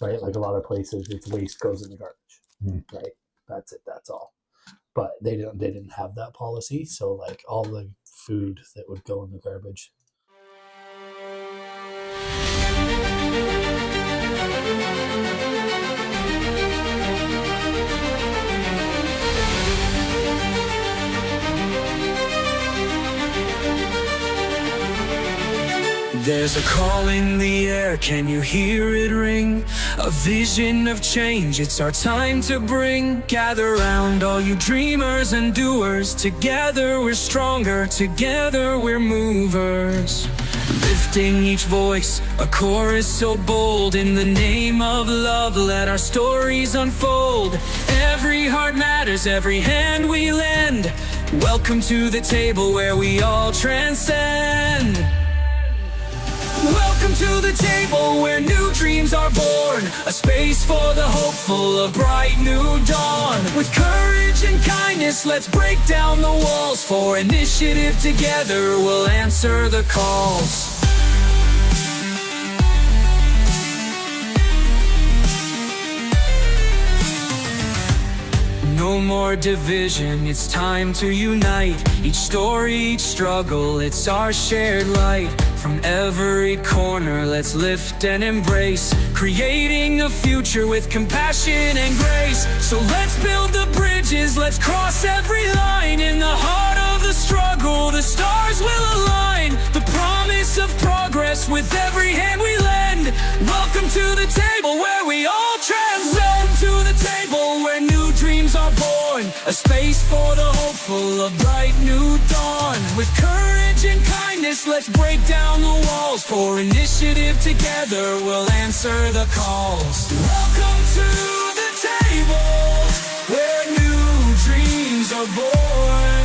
right? Like a lot of places, it's waste goes in the garbage, right? That's it. That's all. But they didn't have that policy, so like all the food that would go in the garbage. There's a call in the air, can you hear it ring? A vision of change, it's our time to bring. Gather round all you dreamers and doers. Together we're stronger, together we're movers. Lifting each voice, a chorus so bold. In the name of love, let our stories unfold. Every heart matters, every hand we lend. Welcome to the table where we all transcend. Welcome to the table where new dreams are born. A space for the hopeful, a bright new dawn. With courage and kindness, let's break down the walls. For initiative together, we'll answer the calls. No more division, it's time to unite. Each story, each struggle, it's our shared light. From every corner, let's lift and embrace, creating a future with compassion and grace. So let's build the bridges, let's cross every line. In the heart of the struggle, the stars will align. The promise of progress with every hand we lend. Welcome to the table where we all transcend. To the table where new dreams are born. A space for the hopeful, a bright new dawn. With courage and kindness, let's break down the walls. For initiative together, we'll answer the calls. Welcome to the table where new dreams are born.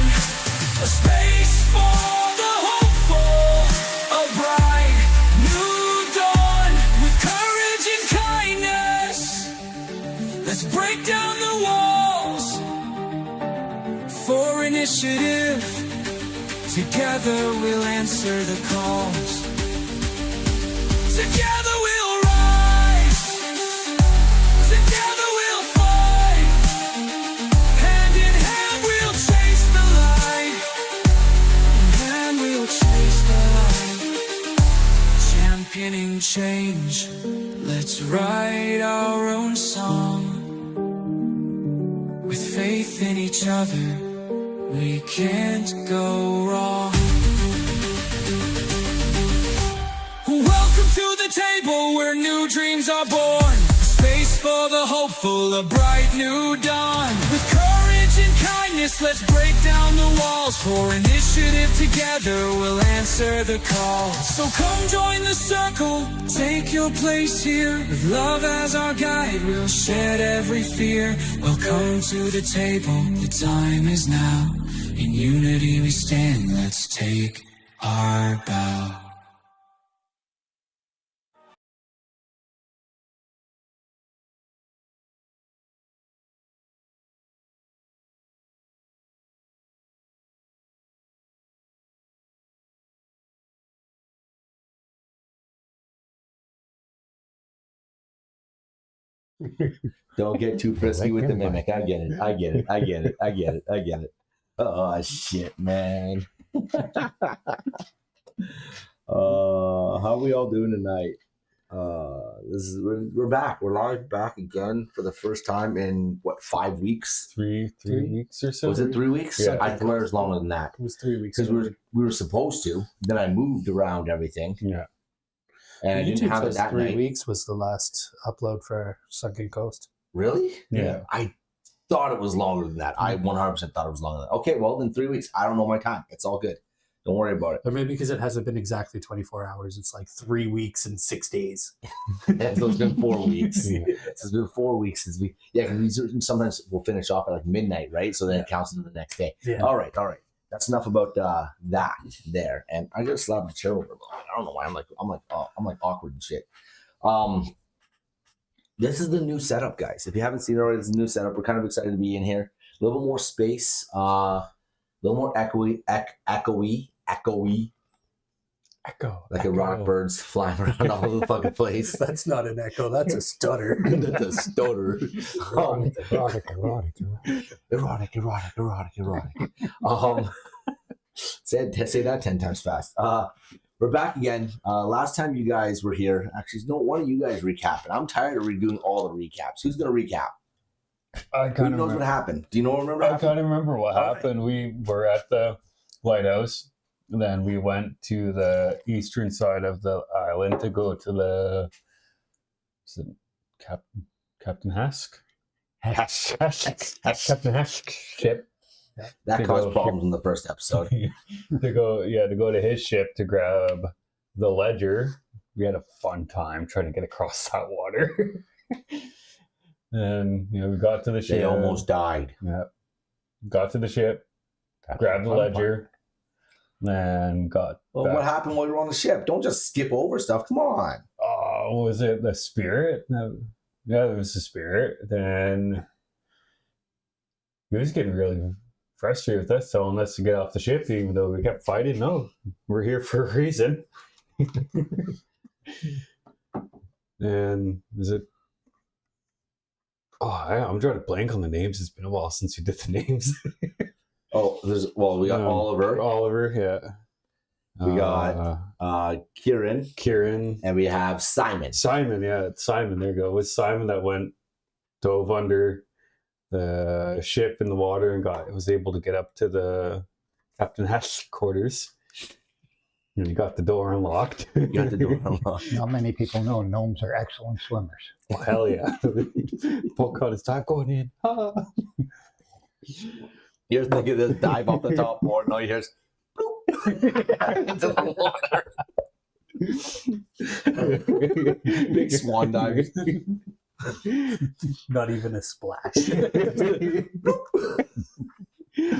A space for the hopeful, a bright new dawn. With courage and kindness, let's break down the walls. For initiative, together we'll answer the calls. Together we'll rise. Together we'll fight. Hand in hand we'll chase the light. In hand we'll chase the light. Championing change, let's write our own song. With faith in each other, we can't go wrong. Welcome to the table where new dreams are born. A space for the hopeful, a bright new dawn. With courage and kindness, let's break down the walls. For initiative together, we'll answer the call. So come join the circle, take your place here. With love as our guide, we'll shed every fear. Welcome to the table, the time is now. In unity we stand, let's take our bow. Don't get too frisky with the mimic. I get it. Oh shit, man. How are we all doing tonight? We're back. We're live back again for the first time in what, 5 weeks? Three weeks or so. Was it 3 weeks? Yeah. I thought it was longer than that. It was 3 weeks. Because we were supposed to. Then I moved around everything. Yeah. And I didn't have it that 3 night. weeks was the last upload for Sunken Coast. Really? Yeah. I thought it was longer than that. I 100% thought it was longer than that. Okay, well, then 3 weeks. I don't know my time. It's all good. Don't worry about it. Or maybe because it hasn't been exactly 24 hours. It's like 3 weeks and 6 days. So it's been 4 weeks. Yeah. So it's been 4 weeks since we... Yeah, because sometimes we'll finish off at like midnight, right? So then it counts into the next day. Yeah. All right. That's enough about that there. And I just slapped my chair over. I don't know why. I'm like awkward and shit. This is the new setup, guys. If you haven't seen it already, this is the new setup. We're kind of excited to be in here. A little bit more space. A little more echoey. Echo. like erotic birds flying around all over the fucking place. That's not an echo. That's a stutter. That's a stoner. Erotic. Erotic. Say that 10 times fast. We're back again. Last time you guys were here, actually, no, one of you guys recapping. I'm tired of redoing all the recaps. Who's gonna recap? Who knows what happened? Do you remember? I kind of remember what happened. We were at the lighthouse. Then we went to the eastern side of the island to go to the Captain Hask? Captain Hask ship. That caused problems in the first episode. to go to his ship to grab the ledger. We had a fun time trying to get across that water. And we got to the ship. They almost died. Yeah. Got to the ship, grabbed the ledger, and got Well, back. what happened while you were on the ship? Don't just skip over stuff. Come on. Oh, was it the spirit? No. Yeah, it was the spirit. Then he was getting really frustrated with us, telling us to get off the ship, even though we kept fighting. No, we're here for a reason. And was it? Oh, I'm drawing a blank on the names. It's been a while since we did the names. We got Oliver, yeah. We got Kieran, and we have Simon. Simon, there you go. It was Simon that dove under the ship in the water and was able to get up to the Captain Hask's quarters. And he got the door unlocked. Not many people know gnomes are excellent swimmers. Well, hell yeah. Paul caught his time going in. You're thinking this dive off the top board. No, you hear into the water. Big swan dive. Not even a splash.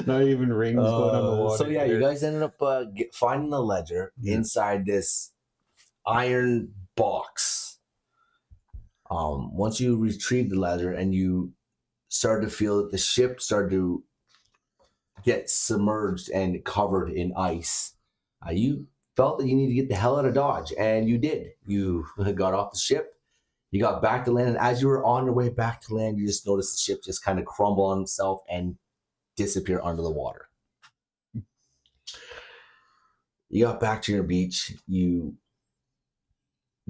Not even rings going on the water. So yeah, you guys ended up finding the ledger inside this iron box. Once you retrieved the ledger and you started to feel that the ship started to get submerged and covered in ice, you felt that you needed to get the hell out of Dodge, and you did. You got off the ship, you got back to land, and as you were on your way back to land, you just noticed the ship just kind of crumble on itself and disappear under the water. You got back to your beach. You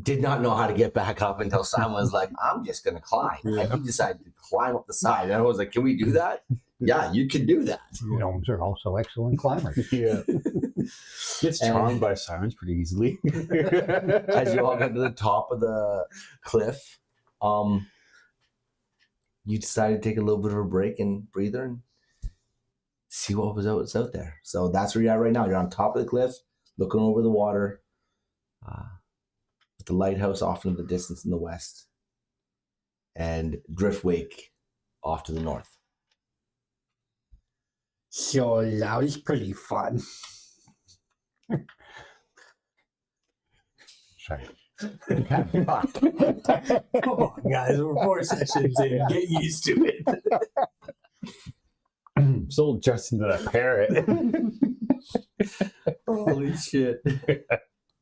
did not know how to get back up until Simon was like, I'm just going to climb. Yeah. And he decided to climb up the side. And I was like, can we do that? Yeah, you can do that. Gnomes are also excellent climbers. Yeah. Gets charmed by sirens pretty easily. As you all got to the top of the cliff, you decided to take a little bit of a break and breather and see what was out there. So that's where you're at right now. You're on top of the cliff, looking over the water, with the lighthouse off in the distance in the west, and Driftwake off to the north. So that was pretty fun. Sorry. Come on, guys. We're 4 sessions in. Get used to it. Sold Justin to that parrot. Holy shit.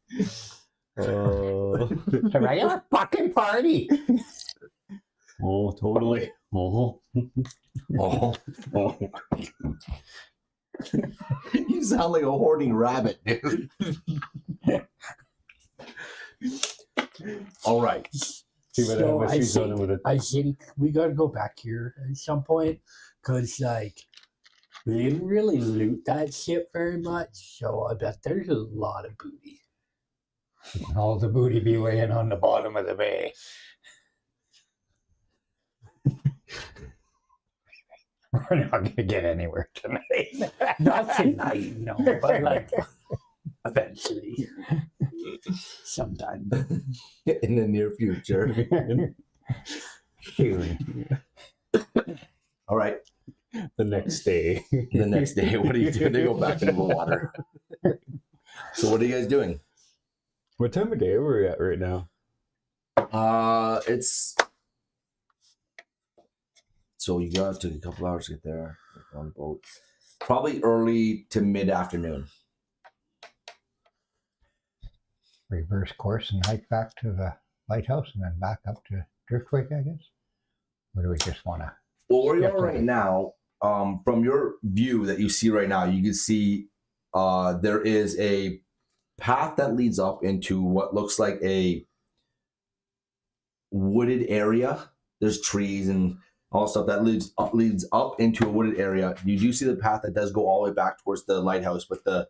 It's a regular fucking party. Oh, totally. Oh. You sound like a hoarding rabbit, dude. All right. So I think we got to go back here at some point, because we didn't really loot that ship very much, so I bet there's a lot of booty. All the booty be laying on the bottom of the bay. We're not going to get anywhere tonight. Not tonight, no, but eventually. Sometime. In the near future. All right. The next day. What are you doing? They go back into the water. So what are you guys doing? What time of day are we at right now? It's so you got to take a couple hours to get there on the boat. Probably early to mid-afternoon. reverse course and hike back to the lighthouse and then back up to Driftwake, I guess? Or do we just want to? Well, where you are right now, from your view that you see right now, you can see there is a path that leads up into what looks like a wooded area. There's trees and all stuff that leads up into a wooded area. You do see the path that does go all the way back towards the lighthouse, but the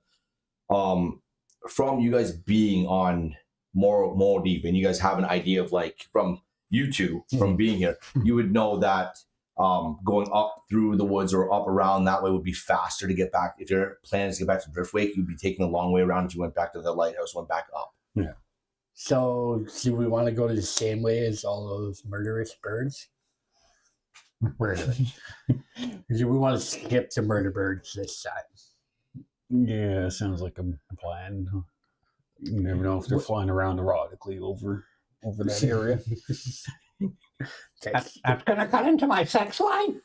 from you guys being on Morrowdeep, and you guys have an idea of like from you two from being here, you would know that going up through the woods or up around that way would be faster to get back. If your plan is to get back to Driftwake, you'd be taking a long way around if you went back to the lighthouse, went back up. Yeah. So, do we want to go to the same way as all those murderous birds? Murderous. Do we want to skip the murder birds this time? Yeah, sounds like a plan. You never know if they're flying around erotically over that area. That's going to cut into my sex line?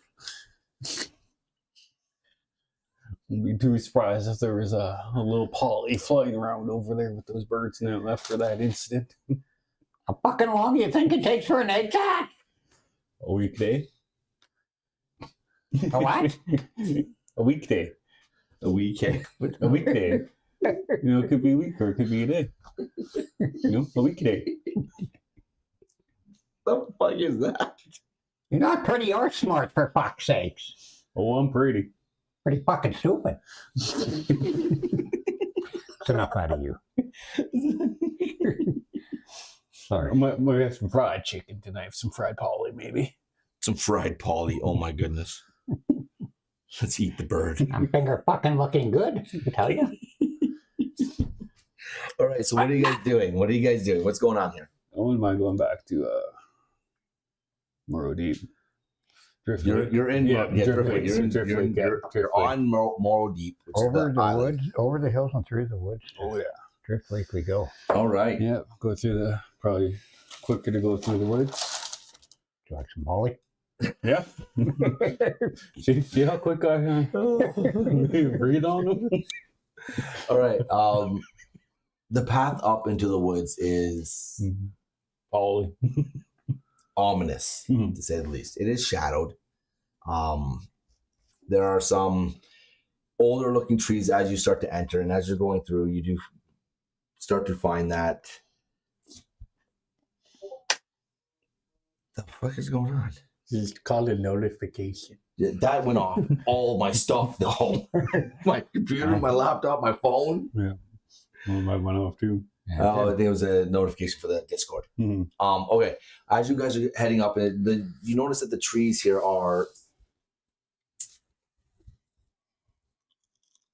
I'd be too surprised if there was a little Polly flying around over there with those birds now after that incident. How fucking long do you think it takes for an egg to hatch? A weekday? A what? A weekday. A weekend. A weekday. You know, it could be a week or it could be a day. You know, a weekday. What the fuck is that? You're not pretty or smart, for fuck's sakes. Oh, I'm pretty. Pretty fucking stupid. It's enough out of you. Sorry. I might have some fried chicken tonight, some fried Polly maybe. Some fried Polly. Oh my goodness. Let's eat the bird. I'm finger fucking looking good, I tell you. All right, so what are you guys doing? What's going on here? I wouldn't mind going back to Morrowdeep. You're in Driftwake. You're on Morrowdeep. Over the hills and through the woods. Oh yeah. Driftwake we go. All right. Yeah, go through probably quicker to go through the woods. Do you like some Molly? Yeah. see how quick I breathe on them? All right. The path up into the woods is Polly. Ominous, to say the least. It is shadowed. There are some older looking trees as you start to enter, and as you're going through, you do start to find that. The fuck is going on? It's called a notification. That went off all my stuff, though. My computer, my laptop, my phone. Yeah. Well, mine went off too. Oh, there was a notification for the Discord. Okay, as you guys are heading up, you notice that the trees here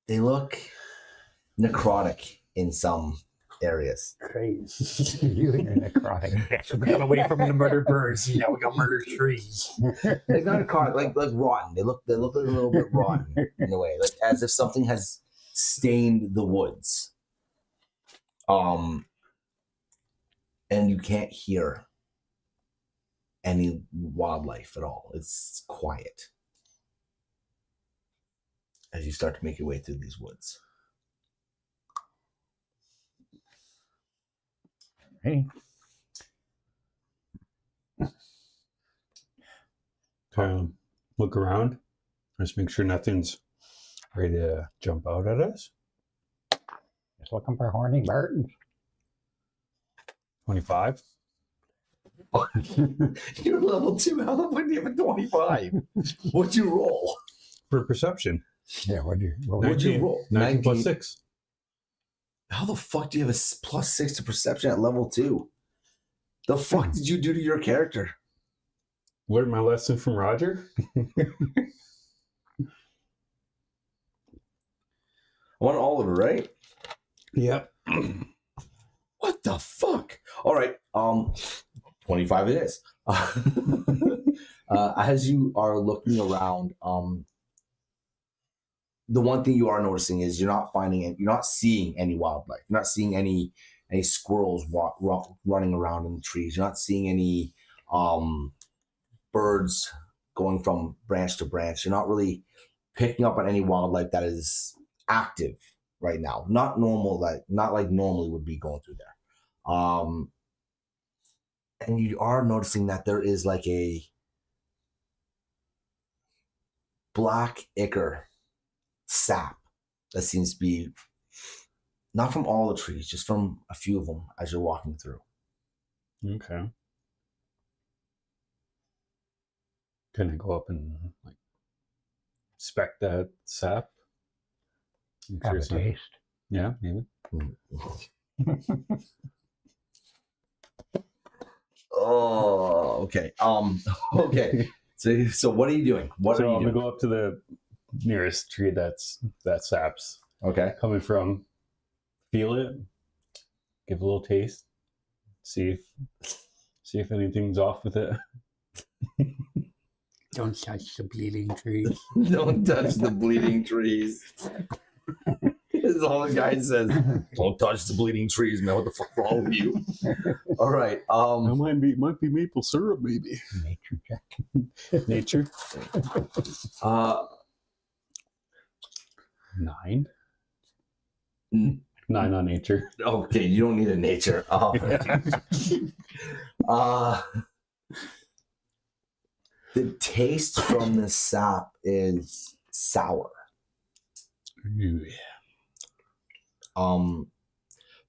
they look necrotic in some areas. Crazy. You and your necrotic. We got away from the murder birds. You know, we got murder trees. They're not necrotic, like rotten. They look a little bit rotten in a way, like as if something has stained the woods. And you can't hear any wildlife at all. It's quiet as you start to make your way through these woods. Hey. Look around. Just make sure nothing's ready to jump out at us. Just looking for horny birds. 25. You're level 2. How the fuck do you have a 25? What'd you roll? For perception. Yeah, what'd you roll? 19 plus 6. How the fuck do you have a +6 to perception at level 2? The fuck did you do to your character? Learned my lesson from Roger. I want Oliver, right? Yep. What the fuck? All right. 25 it is. As you are looking around, the one thing you are noticing is you're not seeing any wildlife. You're not seeing any squirrels running around in the trees. You're not seeing any birds going from branch to branch. You're not really picking up on any wildlife that is active right now. Not like normally would be going through there. And you are noticing that there is like a black ichor sap that seems to be not from all the trees, just from a few of them as you're walking through. Okay. Can I go up and like inspect that sap? Make Have a it's not- taste. Yeah, maybe. Oh, okay. Okay. So what are you doing? What So are you I'm doing? gonna go up to the nearest tree that sap's Okay. coming from. Feel it. Give a little taste. See if anything's off with it. Don't touch the bleeding trees. Don't touch the bleeding trees. That's all the guy says. Don't touch the bleeding trees, man. What the fuck wrong with you? All right. It might be maple syrup, maybe. Nature check. Nature. 9. Mm. 9 on nature. Okay, you don't need a nature. The taste from the sap is sour.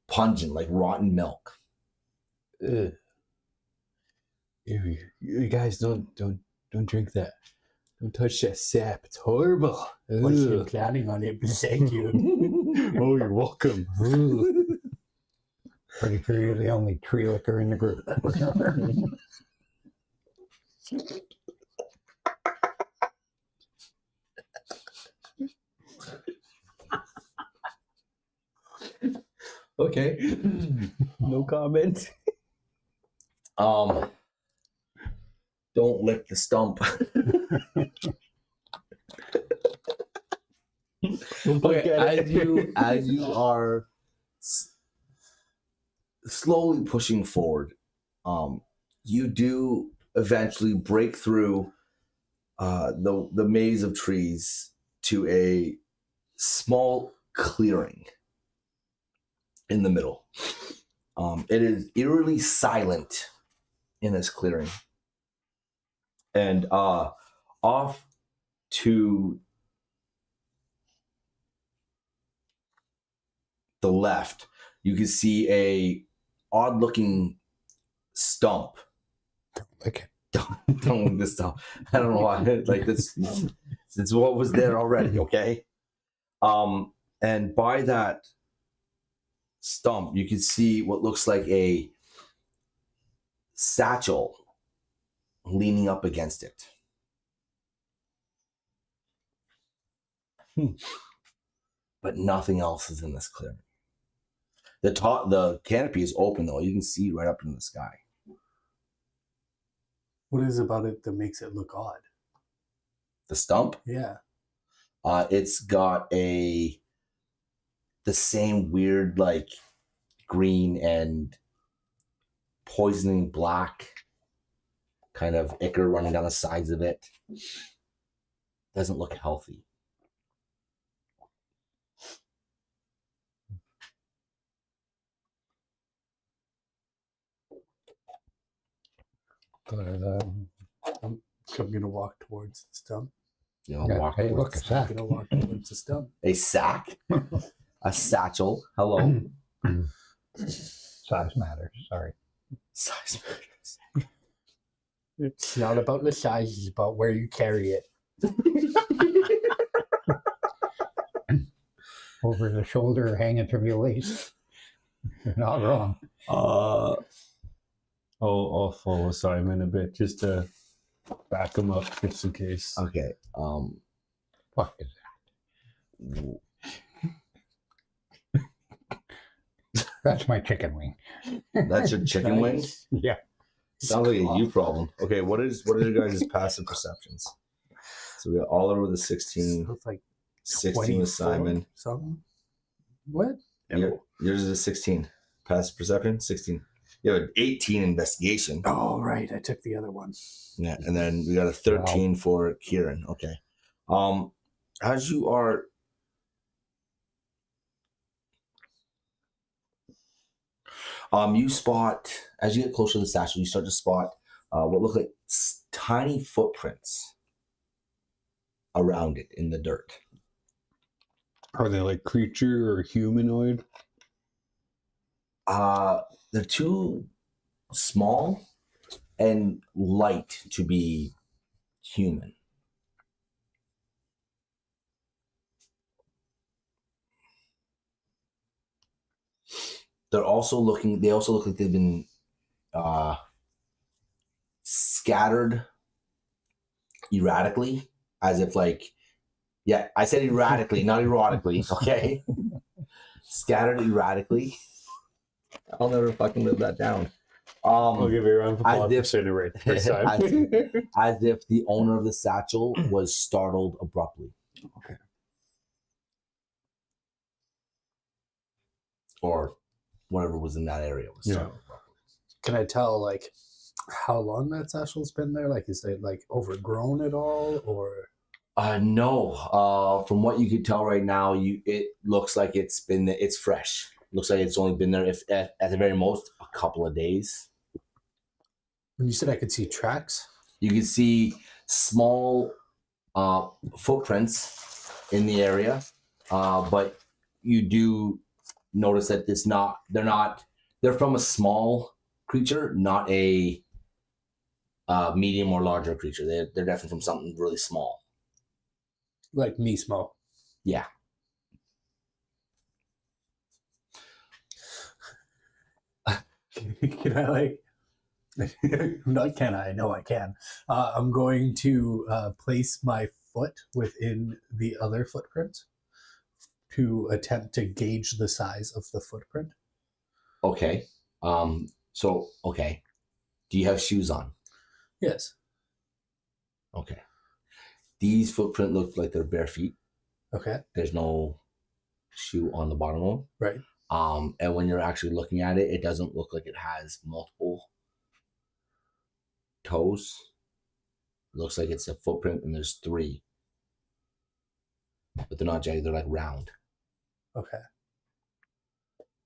Pungent, like rotten milk. Ugh. You guys don't drink that. Don't touch that sap. It's horrible. Wasn't Ugh. planning on it, but thank you. Oh, you're welcome. Ugh. Pretty sure you're the only tree licker in the group. Okay. No comment. Don't lick the stump. Okay, as you are slowly pushing forward, you do eventually break through the maze of trees to a small clearing in the middle. It is eerily silent in this clearing, and off to the left, you can see a odd-looking stump. Lick it. Don't look this stump. I don't know why. Like this, it's what was there already. Okay. And by that stump, you can see what looks like a satchel leaning up against it. But nothing else is in this clearing. The canopy is open though. You can see right up in the sky. What is about it that makes it look odd? The stump, Yeah. it's got the same weird like green and poisoning black kind of ichor running down the sides of it. Doesn't look healthy. So I'm gonna walk towards the stump. You know, Yeah, walk hey, towards look, the a stump. I'm sack. gonna walk towards the stump. A sack, a satchel. Hello. Size matters. Sorry. Size matters. It's not about the size; it's about where you carry it. Over the shoulder, hanging from your waist. You're not wrong. I'll follow Simon a bit just to back him up just in case. Okay. Fuck is that? That's my chicken wing. That's your chicken wing? Nice. Yeah. Sounds like a you problem. Okay, what are your guys' passive perceptions? So we got Oliver with a 16, It's like 16 with 24 Simon. Something. What? Yours is a 16. Passive perception, 16. You have an 18 investigation. Oh, right. I took the other one. Yeah, and then we got a 13 for Kieran. Okay. As you are You spot, as you get closer to the satchel, you start to spot what look like tiny footprints around it in the dirt. Are they like creature or humanoid? They're too small and light to be human. They also look like they've been scattered erratically, as if like, yeah, I said erratically, not erotically, okay? Scattered erratically. I'll never fucking live that down. I'll give you a round of applause for right the first time. As if the owner of the satchel was startled abruptly. Okay. Or whatever was in that area was startled abruptly. Can I tell like how long that satchel's been there? Like, is it like overgrown at all, or? No. From what you could tell right now, it looks like it's fresh. Looks like it's only been there, if at the very most, a couple of days. When you said I could see tracks, you can see small footprints in the area, but you do notice that they're from a small creature, not a medium or larger creature. They're definitely from something really small. Like me small. Yeah. Can I like? Not can I? No, I can. I'm going to place my foot within the other footprint to attempt to gauge the size of the footprint. Okay. Okay. Do you have shoes on? Yes. Okay. These footprint look like they're bare feet. Okay. There's no shoe on the bottom of them. Right. And when you're actually looking at it, it doesn't look like it has multiple toes. It looks like it's a footprint and there's 3. But they're not jagged, they're like round. Okay.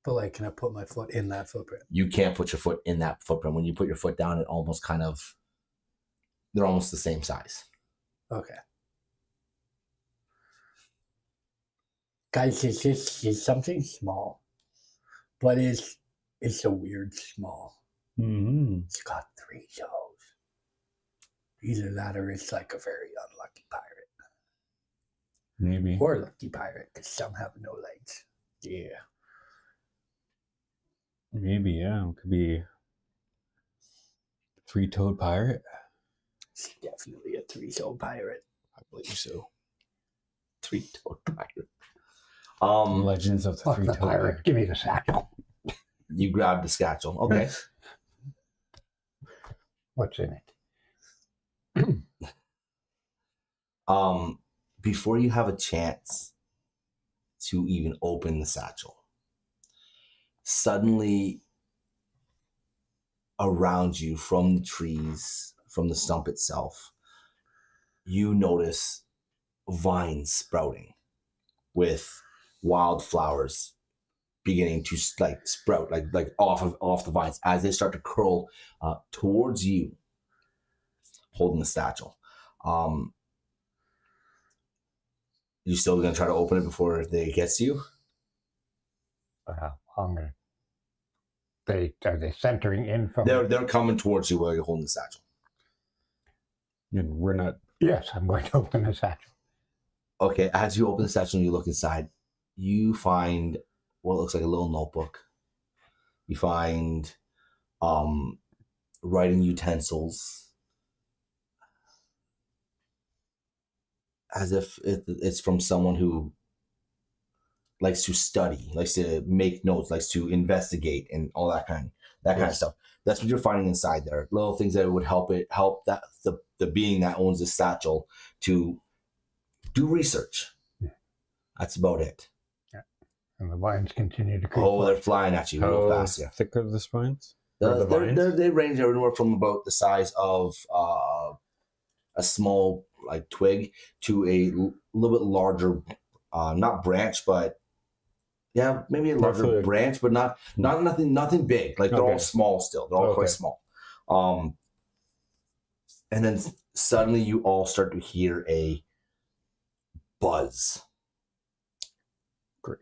But like, can I put my foot in that footprint? You can't put your foot in that footprint. When you put your foot down, it almost they're almost the same size. Okay. Guys, it's something small, but it's a weird small. Mm-hmm. It's got 3 toes. Either that or it's like a very unlucky pirate. Maybe. Or lucky pirate, because some have no legs. Yeah. Maybe, yeah. It could be 3-toed pirate. It's definitely a 3-toed pirate. I believe so. 3-toed pirate. Legends of the 3-toed pirate. Give me the satchel. You grab the satchel. Okay. What's in it? Before you have a chance to even open the satchel, suddenly around you from the trees, from the stump itself, you notice vines sprouting with wildflowers beginning to like sprout like off the vines as they start to curl towards you, holding the satchel. You still gonna try to open it before they gets to you? I'm gonna. Are they centering in from? They're coming towards you while you're holding the satchel. And we're not. Yes, I'm going to open the satchel. Okay, as you open the satchel and you look inside, you find what looks like a little notebook. You find writing utensils, as if it's from someone who likes to study, likes to make notes, likes to investigate, and all that kind of stuff. That's what you're finding inside there. Little things that would help that the being that owns the satchel to do research. Yeah. That's about it. Yeah. And the vines continue to creep. Oh, they're flying at you real fast. Yeah. Thick are the spines? They range everywhere from about the size of a small like twig to a little bit larger, not branch, but Yeah, maybe a larger Roughly. branch, but not nothing big. Like they're all Okay. small still. They're all quite Okay. small. And then suddenly you all start to hear a buzz. Great.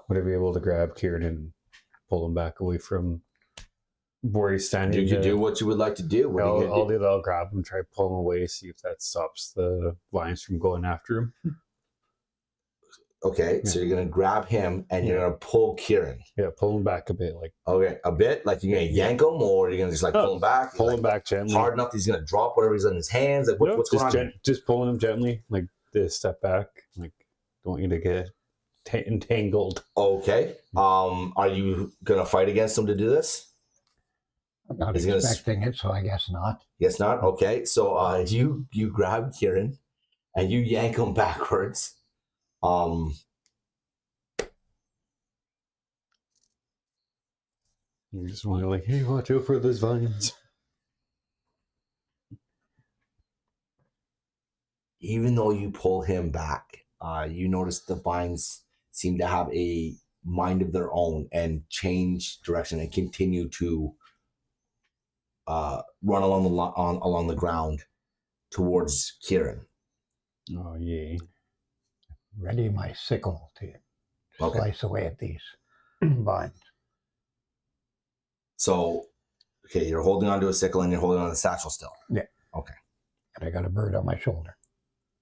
Would I be able to grab Kieran and pull him back away from where he's standing? You can do what you would like to do. What are you gonna do? I'll grab him, try to pull him away, see if that stops the vines from going after him. Okay, so you're gonna grab him and you're gonna pull Kieran. Yeah, pull him back a bit, like Okay, a bit. Like you're gonna yank him, or you're gonna just like pull him back. pull like, him back gently. hard enough. He's gonna drop whatever he's in his hands. Like what's going on? Just pulling him gently, like this. Step back. Like don't want you to get entangled. Okay. Are you gonna fight against him to do this? I'm not He's gonna expecting it, so I guess not. Guess not. Okay. So you grab Kieran and you yank him backwards. You just want to like, hey, watch out for those vines. Even though you pull him back, you notice the vines seem to have a mind of their own and change direction and continue to run along the ground towards Kieran. Oh yeah. Ready my sickle to Okay. slice away at these vines. So, okay, you're holding onto a sickle and you're holding on to the satchel still. Yeah. Okay. And I got a bird on my shoulder.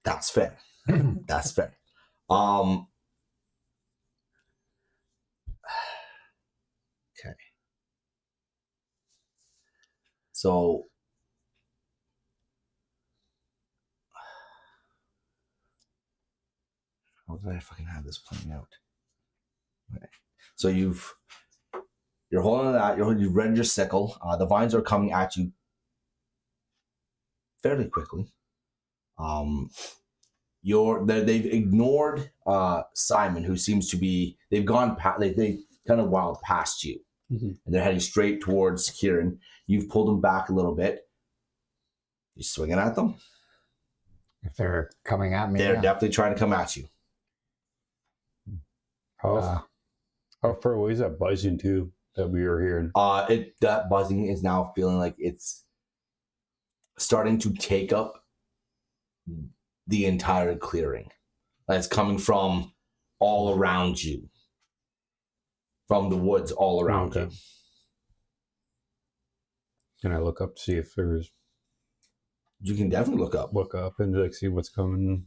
That's fair. That's fair. Okay. So how did I fucking have this playing out? Okay. So you're holding on to that, you've read your sickle. The vines are coming at you fairly quickly. They've ignored Simon, who seems to be, they've gone past, they kind of wild past you. Mm-hmm. And they're heading straight towards Kieran. You've pulled them back a little bit. You're swinging at them. If they're coming at me, They're yeah. definitely trying to come at you. How far away is that buzzing too that we were hearing? That buzzing is now feeling like it's starting to take up the entire clearing. Like it's coming from all around you. From the woods all around you. Can I look up to see if there's You can definitely look up. and like see what's coming?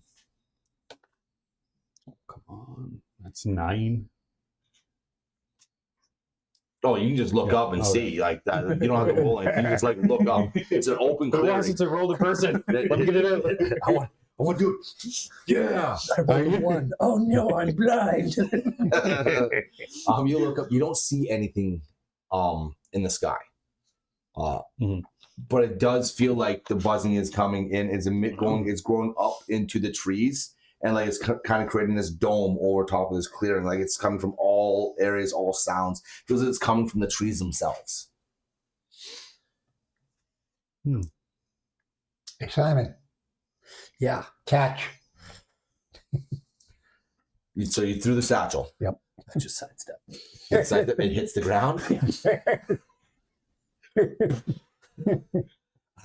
Oh, come on, that's 9. Oh, you can just look up and see like that. You don't have to roll anything. You just like look up. It's an open clearing. It's a roller person. Let me get it out. I want to do it. Yeah. One. Oh no, I'm blind. You look up. You don't see anything in the sky. But it does feel like the buzzing is coming in. It's growing up into the trees, and like it's kind of creating this dome over top of this clearing. Like it's coming from all areas, all sounds. It feels like it's coming from the trees themselves. Hey, Simon, Yeah. catch. So you threw the satchel. Yep. I just sidestep. It hits the ground.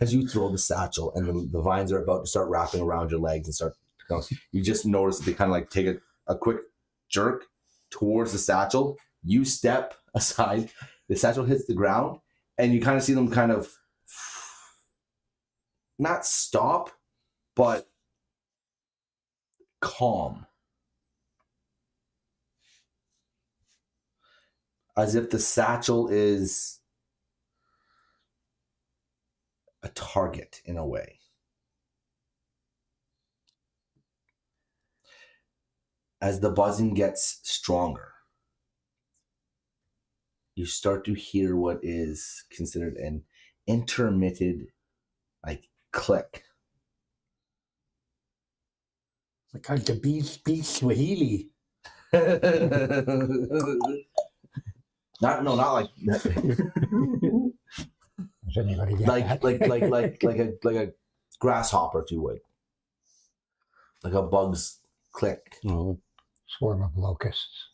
As you throw the satchel and the vines are about to start wrapping around your legs and start, you just notice that they kind of like take a quick jerk towards the satchel. You step aside, the satchel hits the ground, and you kind of see them kind of not stop, but calm. As if the satchel is a target in a way. As the buzzing gets stronger, you start to hear what is considered an intermittent, like, click. Like how the bees speak Swahili. Not like Does anybody get that? like a grasshopper, if you would, like a bug's click. Oh, Swarm of locusts.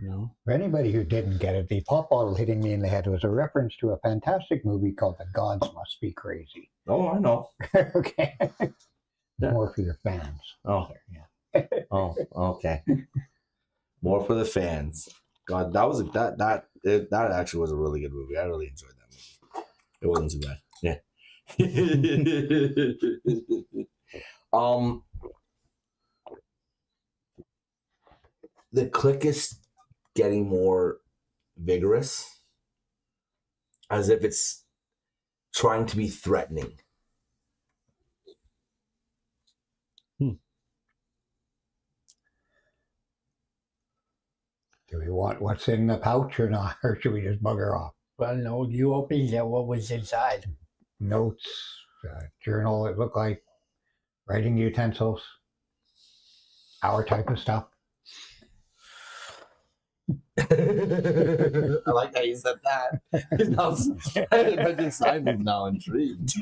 no. For anybody who didn't get it, the pop bottle hitting me in the head was a reference to a fantastic movie called The Gods Must Be Crazy. Oh, I know. Okay. Yeah. More for your fans. Oh, Yeah. oh, okay. More for the fans. God, that actually was a really good movie. I really enjoyed that movie. It wasn't too bad. Yeah. The click is getting more vigorous, as if it's trying to be threatening. Do we want what's in the pouch or not? Or should we just bugger off? Well, no, you opened it. What was inside? Notes, journal, it looked like writing utensils, our type of stuff. I like how you said that. Simon's now intrigued.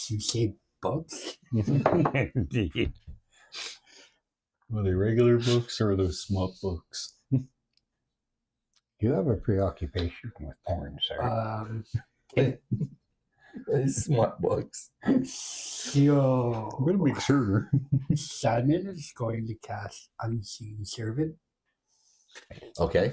You say books? Indeed. Are they regular books or are those smut books? Do you have a preoccupation with porn, sir? Smart books. So, I'm gonna make sure. Simon is going to cast Unseen Servant. Okay.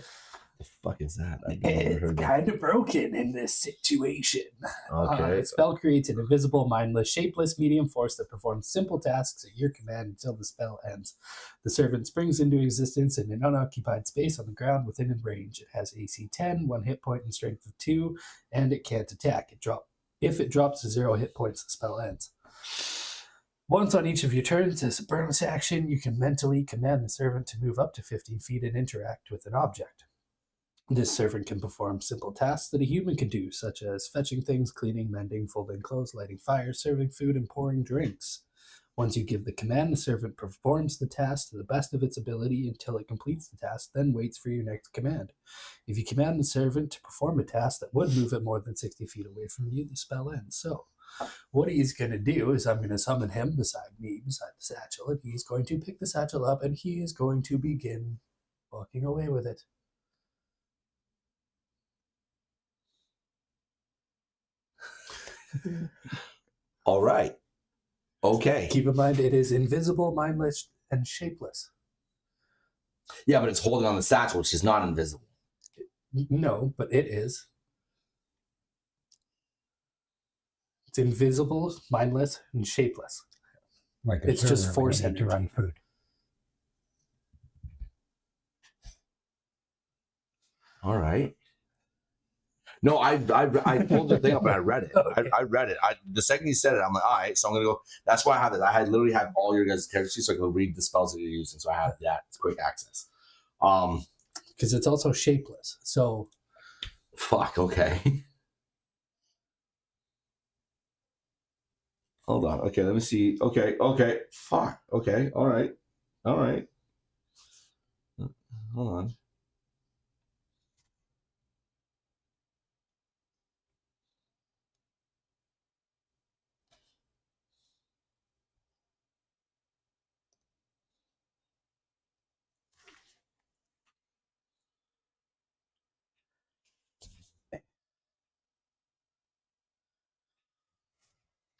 The fuck is that? I've never It's heard that. kind of broken in this situation. Okay. The spell creates an invisible, mindless, shapeless medium force that performs simple tasks at your command until the spell ends. The servant springs into existence in an unoccupied space on the ground within range. It has AC 10, 1 hit point, and strength of 2, and it can't attack. If it drops to 0 hit points, the spell ends. Once on each of your turns, as a bonus action, you can mentally command the servant to move up to 15 feet and interact with an object. This servant can perform simple tasks that a human can do, such as fetching things, cleaning, mending, folding clothes, lighting fires, serving food, and pouring drinks. Once you give the command, the servant performs the task to the best of its ability until it completes the task, then waits for your next command. If you command the servant to perform a task that would move it more than 60 feet away from you, the spell ends. So, what he's going to do is I'm going to summon him beside me, beside the satchel, and he's going to pick the satchel up, and he is going to begin walking away with it. All right. Okay. Keep in mind, it is invisible, mindless, and shapeless. Yeah, but it's holding on the satchel, which is not invisible. No, but it is. It's invisible, mindless, and shapeless. Like a It's just server force when you need to energy. run food. All right. No, I pulled the thing up and I read it. Okay. I read it. The second you said it, I'm like, all right, so I'm gonna go. That's why I have it. I literally have all your guys' character sheets, so I can read the spells that you're using. So I have that. It's quick access. Because it's also shapeless. So Fuck. Okay. Hold on. Okay, let me see. Okay. Fuck. Okay. All right. Hold on.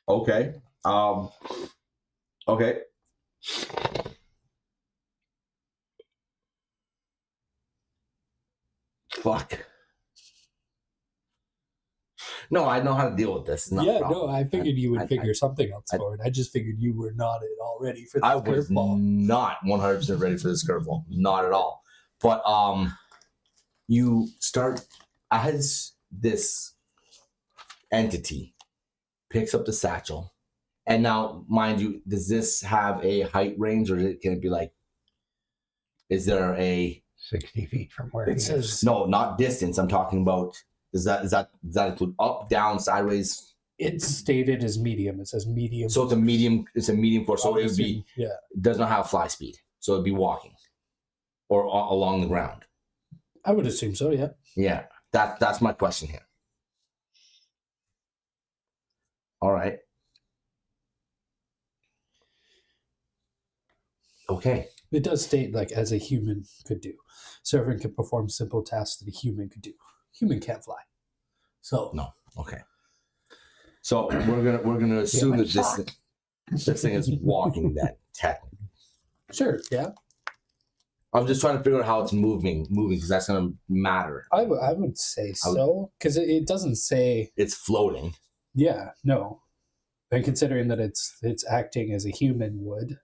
Okay. Okay. Fuck. No, I know how to deal with this. It's not a problem. I figured you would I- figure something else for it. I just figured you were not at all ready for I this was curveball. not 100% ready for this curveball. Not at all. But you start as this entity picks up the satchel. And now, mind you, does this have a height range or can it be like, is there a 60 feet from where he It is. says no, not distance. I'm talking about does that include up, down, sideways? It's stated as medium. It says medium. So it's a medium. It's a medium force. So it would be. Yeah. It does not have fly speed. So it'd be walking, or along the ground. I would assume so. Yeah. Yeah. That's my question here. All right. Okay. It does state like as a human could do. Servant can perform simple tasks that a human could do. Human can't fly. So No. Okay. So we're gonna assume that this thing is walking then, technically. sure, yeah. I'm just trying to figure out how it's moving because that's gonna matter. I would say so because it doesn't say. It's floating. Yeah, no. And considering that it's acting as a human would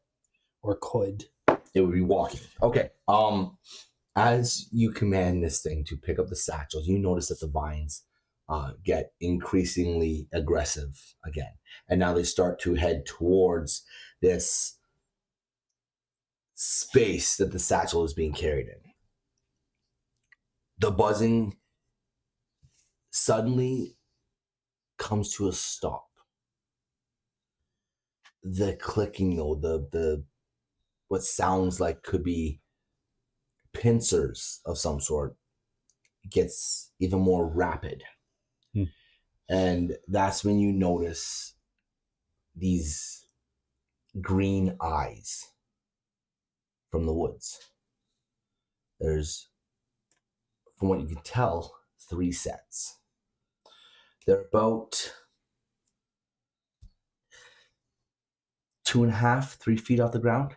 or could. It would be walking. Okay. As you command this thing to pick up the satchels, you notice that the vines get increasingly aggressive again. And now they start to head towards this space that the satchel is being carried in. The buzzing suddenly comes to a stop. The clicking, though, the what sounds like could be pincers of some sort gets even more rapid. And that's when you notice these green eyes from the woods. There's, from what you can tell, 3 sets. They're about 2.5, 3 feet off the ground.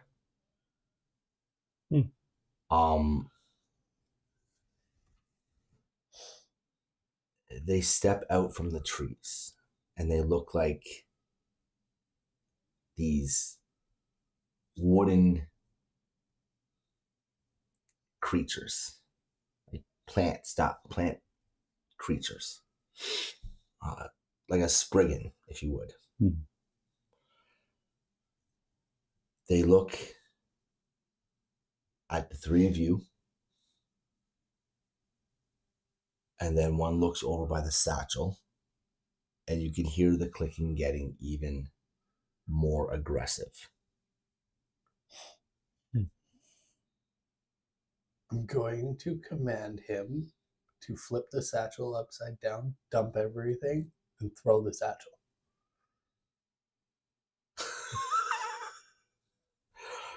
They step out from the trees and they look like these wooden creatures, like plant creatures, like a spriggan, if you would. They look at the 3 of you, and then one looks over by the satchel, and you can hear the clicking getting even more aggressive. I'm going to command him to flip the satchel upside down, dump everything, and throw the satchel.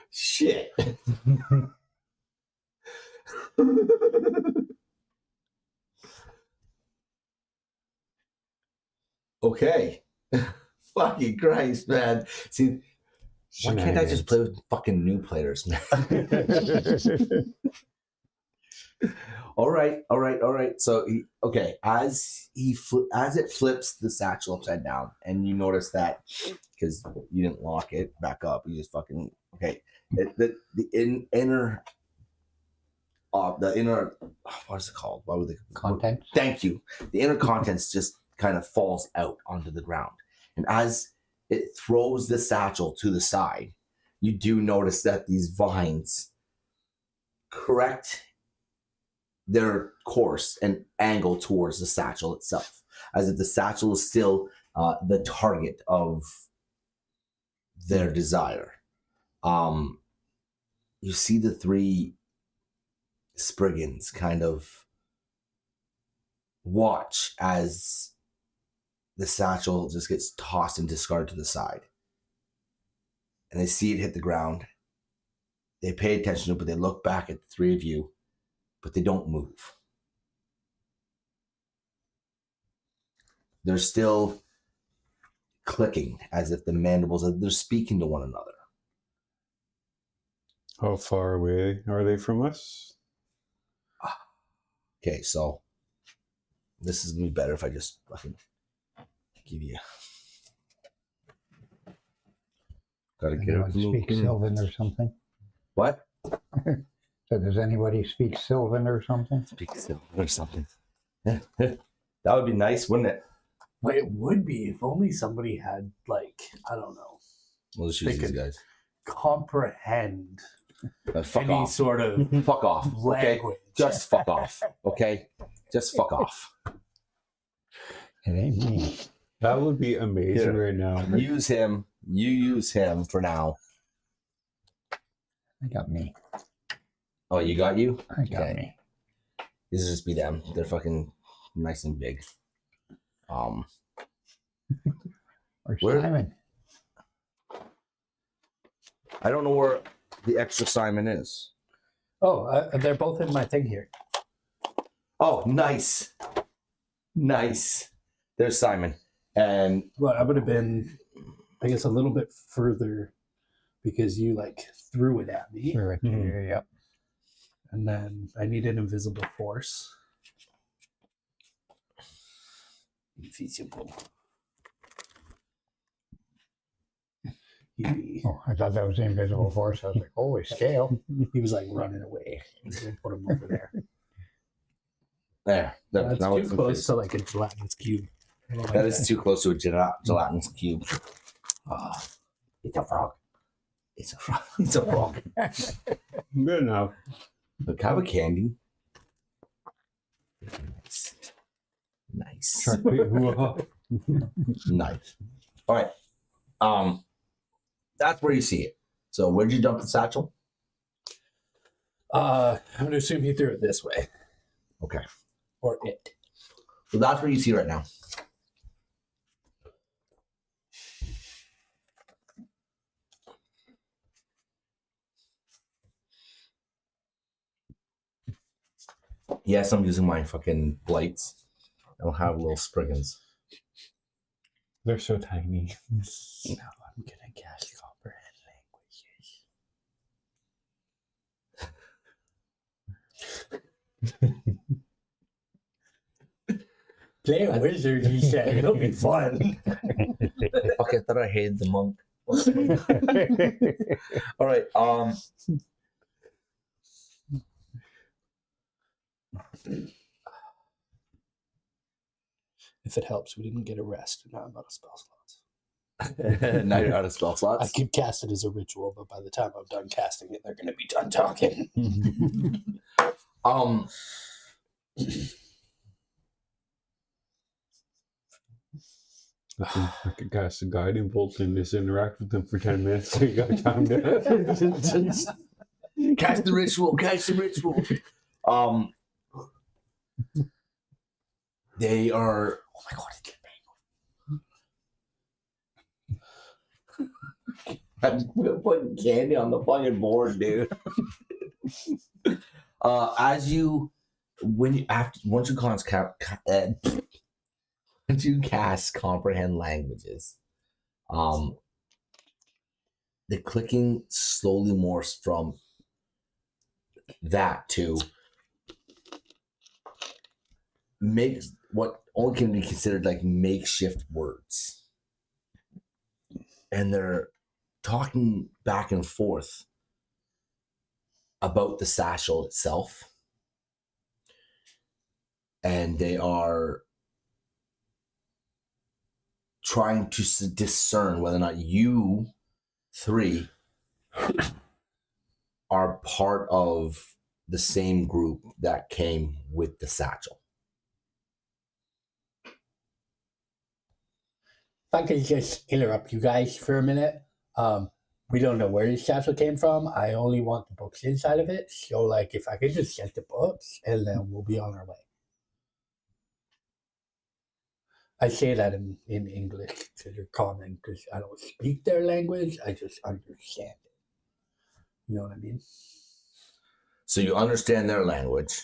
Shit. Okay. Fucking Christ, man. See, why can't I just play with fucking new players, man? All right. So, as it flips the satchel upside down, and you notice that because you didn't lock it back up, you just fucking the inner what is it called? What would they Contents? Thank you. The inner contents just kind of falls out onto the ground, and as it throws the satchel to the side, you do notice that these vines correct their course and angle towards the satchel itself, as if the satchel is still the target of their desire. You see the 3 spriggans kind of watch as the satchel just gets tossed and discarded to the side. And they see it hit the ground. They pay attention to it, but they look back at the 3 of you, but they don't move. They're still clicking as if the mandibles, they're speaking to one another. How far away are they from us? Okay, so this is going to be better if I just fucking give you. Gotta get Anyone speak Sylvan or something? What? So does anybody speak Sylvan or something? Speak Sylvan or something. That would be nice, wouldn't it? Well, it would be if only somebody had, like, I don't know, We'll just use these guys. comprehend Fuck any off. sort of Fuck off. Okay? language. Just fuck off. Okay? Just fuck off. It ain't me. That would be amazing Here. right now. Use him. You use him for now. I got me. Oh, you got you? I got me. These will just be them. They're fucking nice and big. Or Where- Simon. I don't know where the extra Simon is. Oh, they're both in my thing here. Oh, nice. Nice. There's Simon. And Well, I would have been, I guess, a little bit further because you like threw it at me, Right there, yep. and then I need an invisible force. Invisible. He Oh, I thought that was the invisible force. I was like, holy scale. was like running away. Put him over there. there. That's Now too it's close to like a gelatinous cube. I don't like That is too close to a gelatinous cube. Ah, It's a frog. It's a frog. It's a frog. Good enough. Look, have a candy. Nice. Nice. Shark bait. Whoa. Nice. All right. That's where you see it. So where'd you dump the satchel? I'm gonna assume he threw it this way. Okay. Or it. So that's where you see right now. Yes, I'm using my fucking blights. I'll have little spriggans. They're so tiny. Now I'm gonna cast comprehend languages. Play a wizard, he said. It'll be fun. Fuck, I thought I hated the monk. All right. If it helps, we didn't get a rest, and now I'm out of spell slots. Now you're out of spell I slots. could cast it as a ritual, but by the time I'm done casting it, they're going to be done talking. I could cast a guiding bolt and just interact with them for 10 minutes so you got time to. Cast the ritual. Cast the ritual. They are. Oh my god! I'm putting candy on the fucking board, dude. Once you cast comprehend languages, the clicking slowly morphs from that to make what only can be considered like makeshift words, and they're talking back and forth about the satchel itself, and they are trying to discern whether or not you three are part of the same group that came with the satchel. If I could just interrupt you guys for a minute. We don't know where the satchel came from. I only want the books inside of it. So, like, if I could just get the books, and then we'll be on our way. I say that in English to their common because I don't speak their language. I just understand it. You know what I mean? So you understand their language.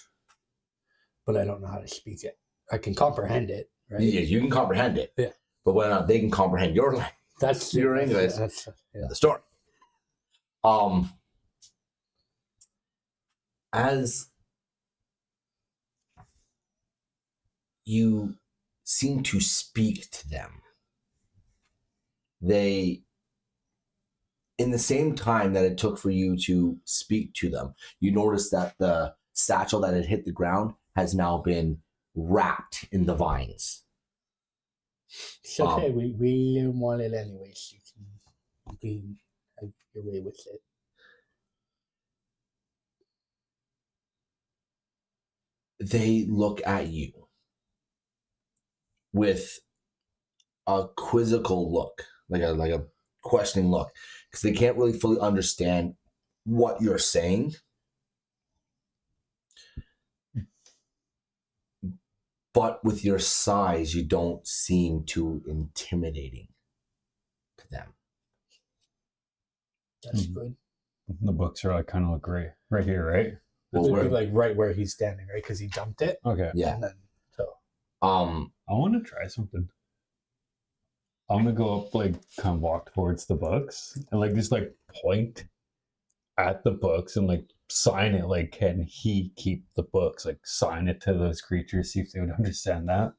But I don't know how to speak it. I can comprehend it, right? Yeah, you can comprehend it. Yeah. But whether or not they can comprehend your language, That's your English. That's, yeah. the story. As you seem to speak to them, they, in the same time that it took for you to speak to them, you notice that the satchel that had hit the ground has now been wrapped in the vines. It's okay. We didn't want it anyways. You can have your way with it. They look at you with a quizzical look, like a questioning look, because they can't really fully understand what you're saying. But with your size, you don't seem too intimidating to them. That's good. The books are like kind of look right here, right? Well, It would be we're- like right where he's standing, right? Because he dumped it. Okay. Yeah. And then, so I want to try something. I'm gonna go up, like, kind of walk towards the books and like just like point at the books and like sign it. Like, can he keep the books? Like, sign it to those creatures, see if they would understand that.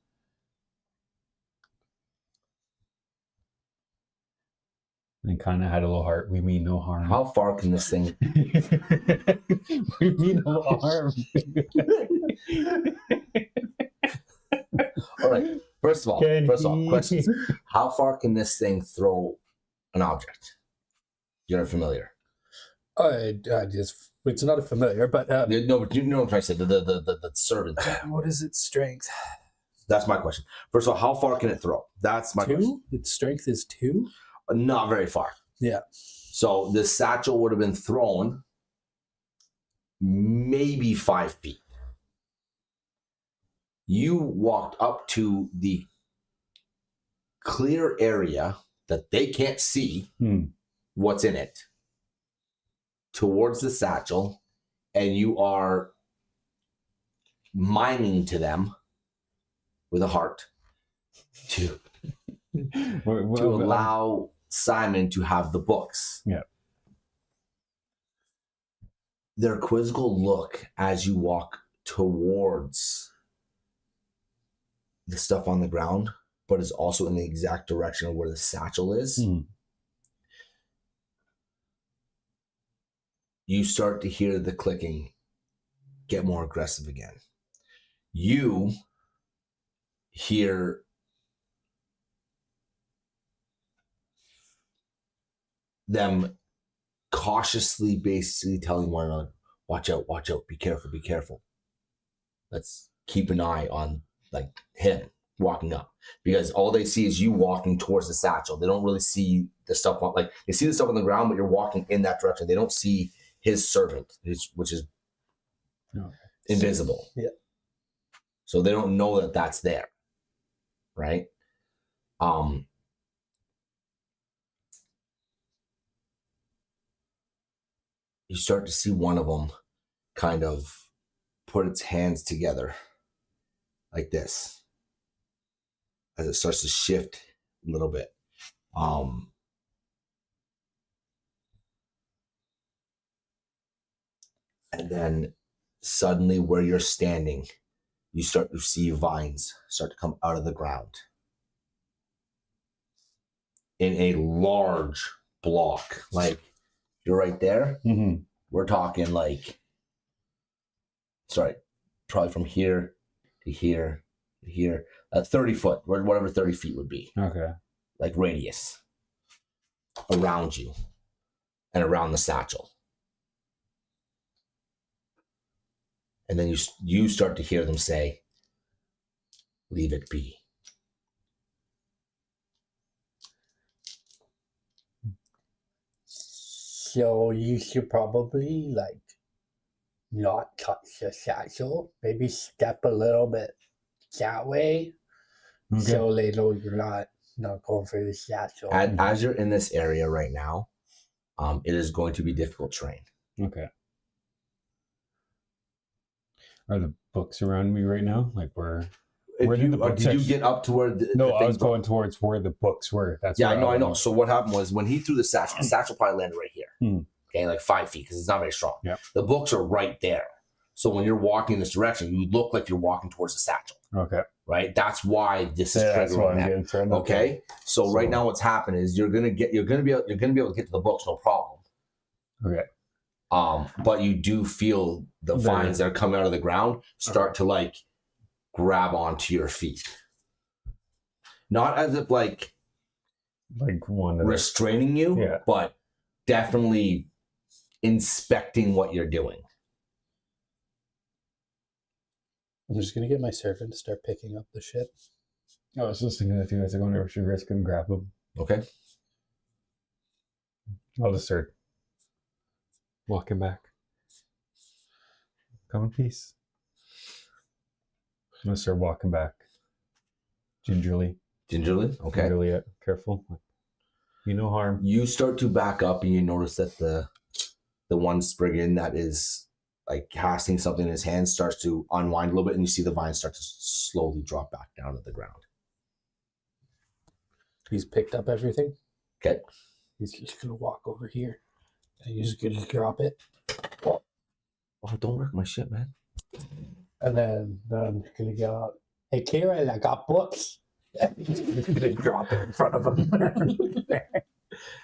And kind of had a little heart. We mean no harm. how far can this thing? We mean no harm. All right. First of all, questions. How far can this thing throw an object? You're familiar. It's not a familiar, but No, but you know what I'm trying to say. The servant. what is its strength? That's my question. First of all, how far can it throw? That's my question. 2? Its strength is 2? Not very far. Yeah. So the satchel would have been thrown maybe 5 feet. You walked up to the clear area that they can't see what's in it, towards the satchel, and you are miming to them with a heart to allow Simon to have the books. Yeah. Their quizzical look as you walk towards the stuff on the ground, but is also in the exact direction of where the satchel is. You start to hear the clicking get more aggressive again. You hear them cautiously basically telling one another, watch out, be careful. Let's keep an eye on like him walking up, because all they see is you walking towards the satchel. They don't really see the stuff on, like, they see the stuff on the ground, but you're walking in that direction. They don't see his servant, which is invisible. Yeah. So they don't know that that's there, right? You start to see one of them kind of put its hands together like this as it starts to shift a little bit. And then suddenly where you're standing, you start to see vines start to come out of the ground in a large block. Like, you're right there. Mm-hmm. We're talking like, probably from here to here to here, 30 foot, whatever 30 feet would be. Okay. Like radius around you and around the satchel. And then you start to hear them say, leave it be. So you should probably like not touch the satchel. Maybe step a little bit that way, so they know you're not going for the satchel. As you're in this area right now, it is going to be difficult terrain. Okay. Are the books around me right now? Like, where did the books? Did you get up to where? I was going towards where the books were. That's I know. So what happened was when he threw the satchel probably landed right here. Okay, like 5 feet, because it's not very strong. Yeah. The books are right there. So when you're walking in this direction, you look like you're walking towards the satchel. Okay. Right. That's why this is That's why I'm getting turned. Okay. So right now, what's happened is you're gonna be able to get to the books, no problem. Okay. But you do feel the vines that are coming out of the ground start to like grab onto your feet. Not as if like one restraining you, but definitely inspecting what you're doing. I'm just gonna get my servant to start picking up the ship. I was just thinking that you guys are going to should risk and grab them. Okay. I'll just start walking back. Come in peace. I'm gonna start walking back. Gingerly. Gingerly? Okay. Gingerly, yeah. Careful. You no harm. You start to back up and you notice that the one Spriggan that is like casting something in his hand starts to unwind a little bit, and you see the vine start to slowly drop back down to the ground. He's picked up everything. Okay. He's just gonna walk over here and he's gonna drop it. Oh, don't wreck my shit, man. And then I'm just gonna go out. Hey Karen, I got books. He's gonna drop it in front of him.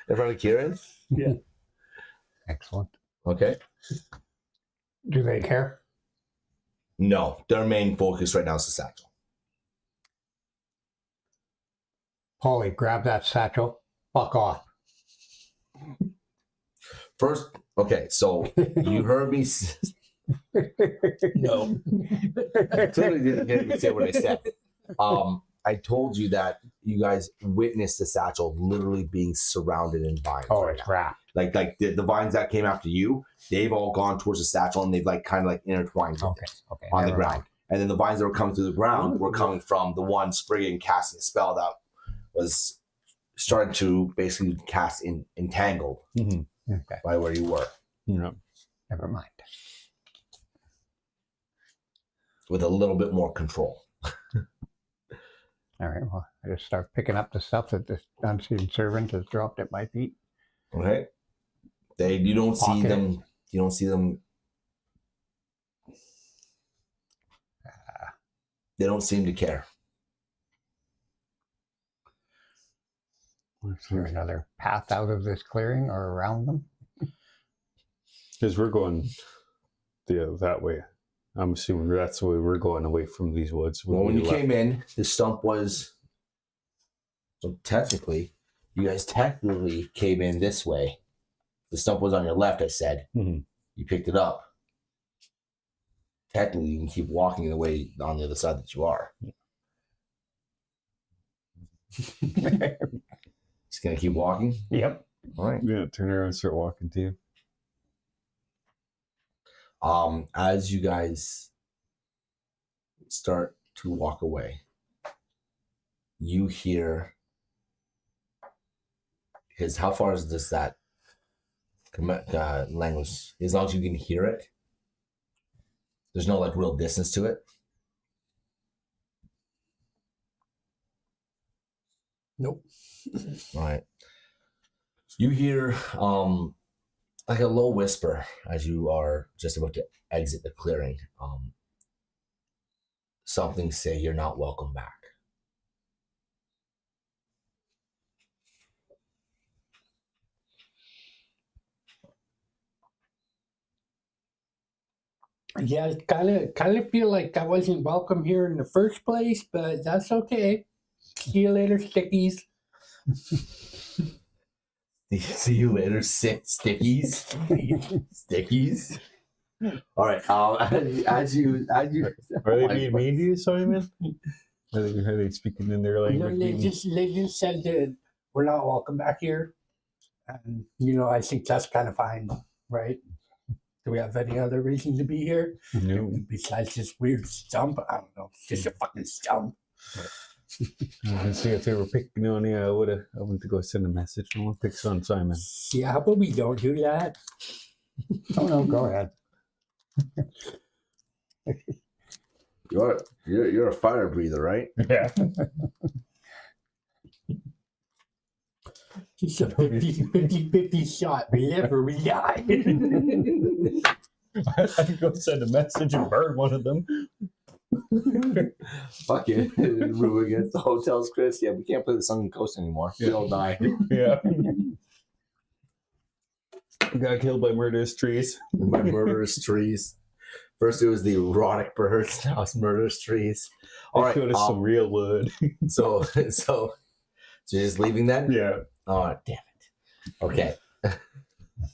In front of Kieran? Yeah. Excellent. Okay. Do they care? No, their main focus right now is the satchel. Paulie, grab that satchel. Fuck off. First, okay, so you heard me. No. Clearly didn't hear me say what I said. I told you that you guys witnessed the satchel literally being surrounded in vines. Oh, right it's now. wrapped. Like the vines that came after you, they've all gone towards the satchel and they've like kind of like intertwined with Okay. it Okay. on the never ground. mind. And then the vines that were coming through the ground were coming from the one Spriggan casting a spell that was starting to basically cast entangled Okay. by where you were Yeah. Never mind. with a little bit more control. All right. Well, I just start picking up the stuff that this unseen servant has dropped at my feet. Okay. You don't see Pocket it. them. You don't see them. They don't seem to care. Is there another path out of this clearing or around them? Because we're going that way. I'm assuming that's the way we're going, away from these woods. Well, when We you left. came in, the stump was. So technically, you guys technically came in this way. The stump was on your left, I said. Mhm. You picked it up. Technically, you can keep walking the way on the other side that you are. Just gonna keep walking. Yep. All right. Yeah, turn around and start walking too. As you guys start to walk away, you hear his. How far is this that language? As long as you can hear it, there's no like real distance to it. Nope. All right. You hear like a low whisper as you are just about to exit the clearing. Something say you're not welcome back. Yeah, kind of feel like I wasn't welcome here in the first place, but that's okay. See you later, stickies. See you later, sick stickies. Stickies. All right. As you. Are they being mean to you, Simon? Are they speaking in their You language? know, they just said that we're not welcome back here, and I think that's kind of fine, right? Do we have any other reason to be here No. besides this weird stump? I don't know. It's just a fucking stump. I can see if they were picking on you, I went to go send a message. No one picks on Simon. Yeah, how about we don't do that? Oh no, go ahead. You're a fire breather, right? Yeah. It's a 50 shot. We live or we die. I could go send a message and burn one of them. Fuck it. Move against the hotels, Chris. Yeah, we can't play the Sunken Coast anymore. We all die. Yeah. Got killed by murderous trees. By murderous trees. First it was the erotic birds, now it's murderous trees. All right. Go to some real wood. So you're just leaving then? Yeah. Oh, damn it. Okay.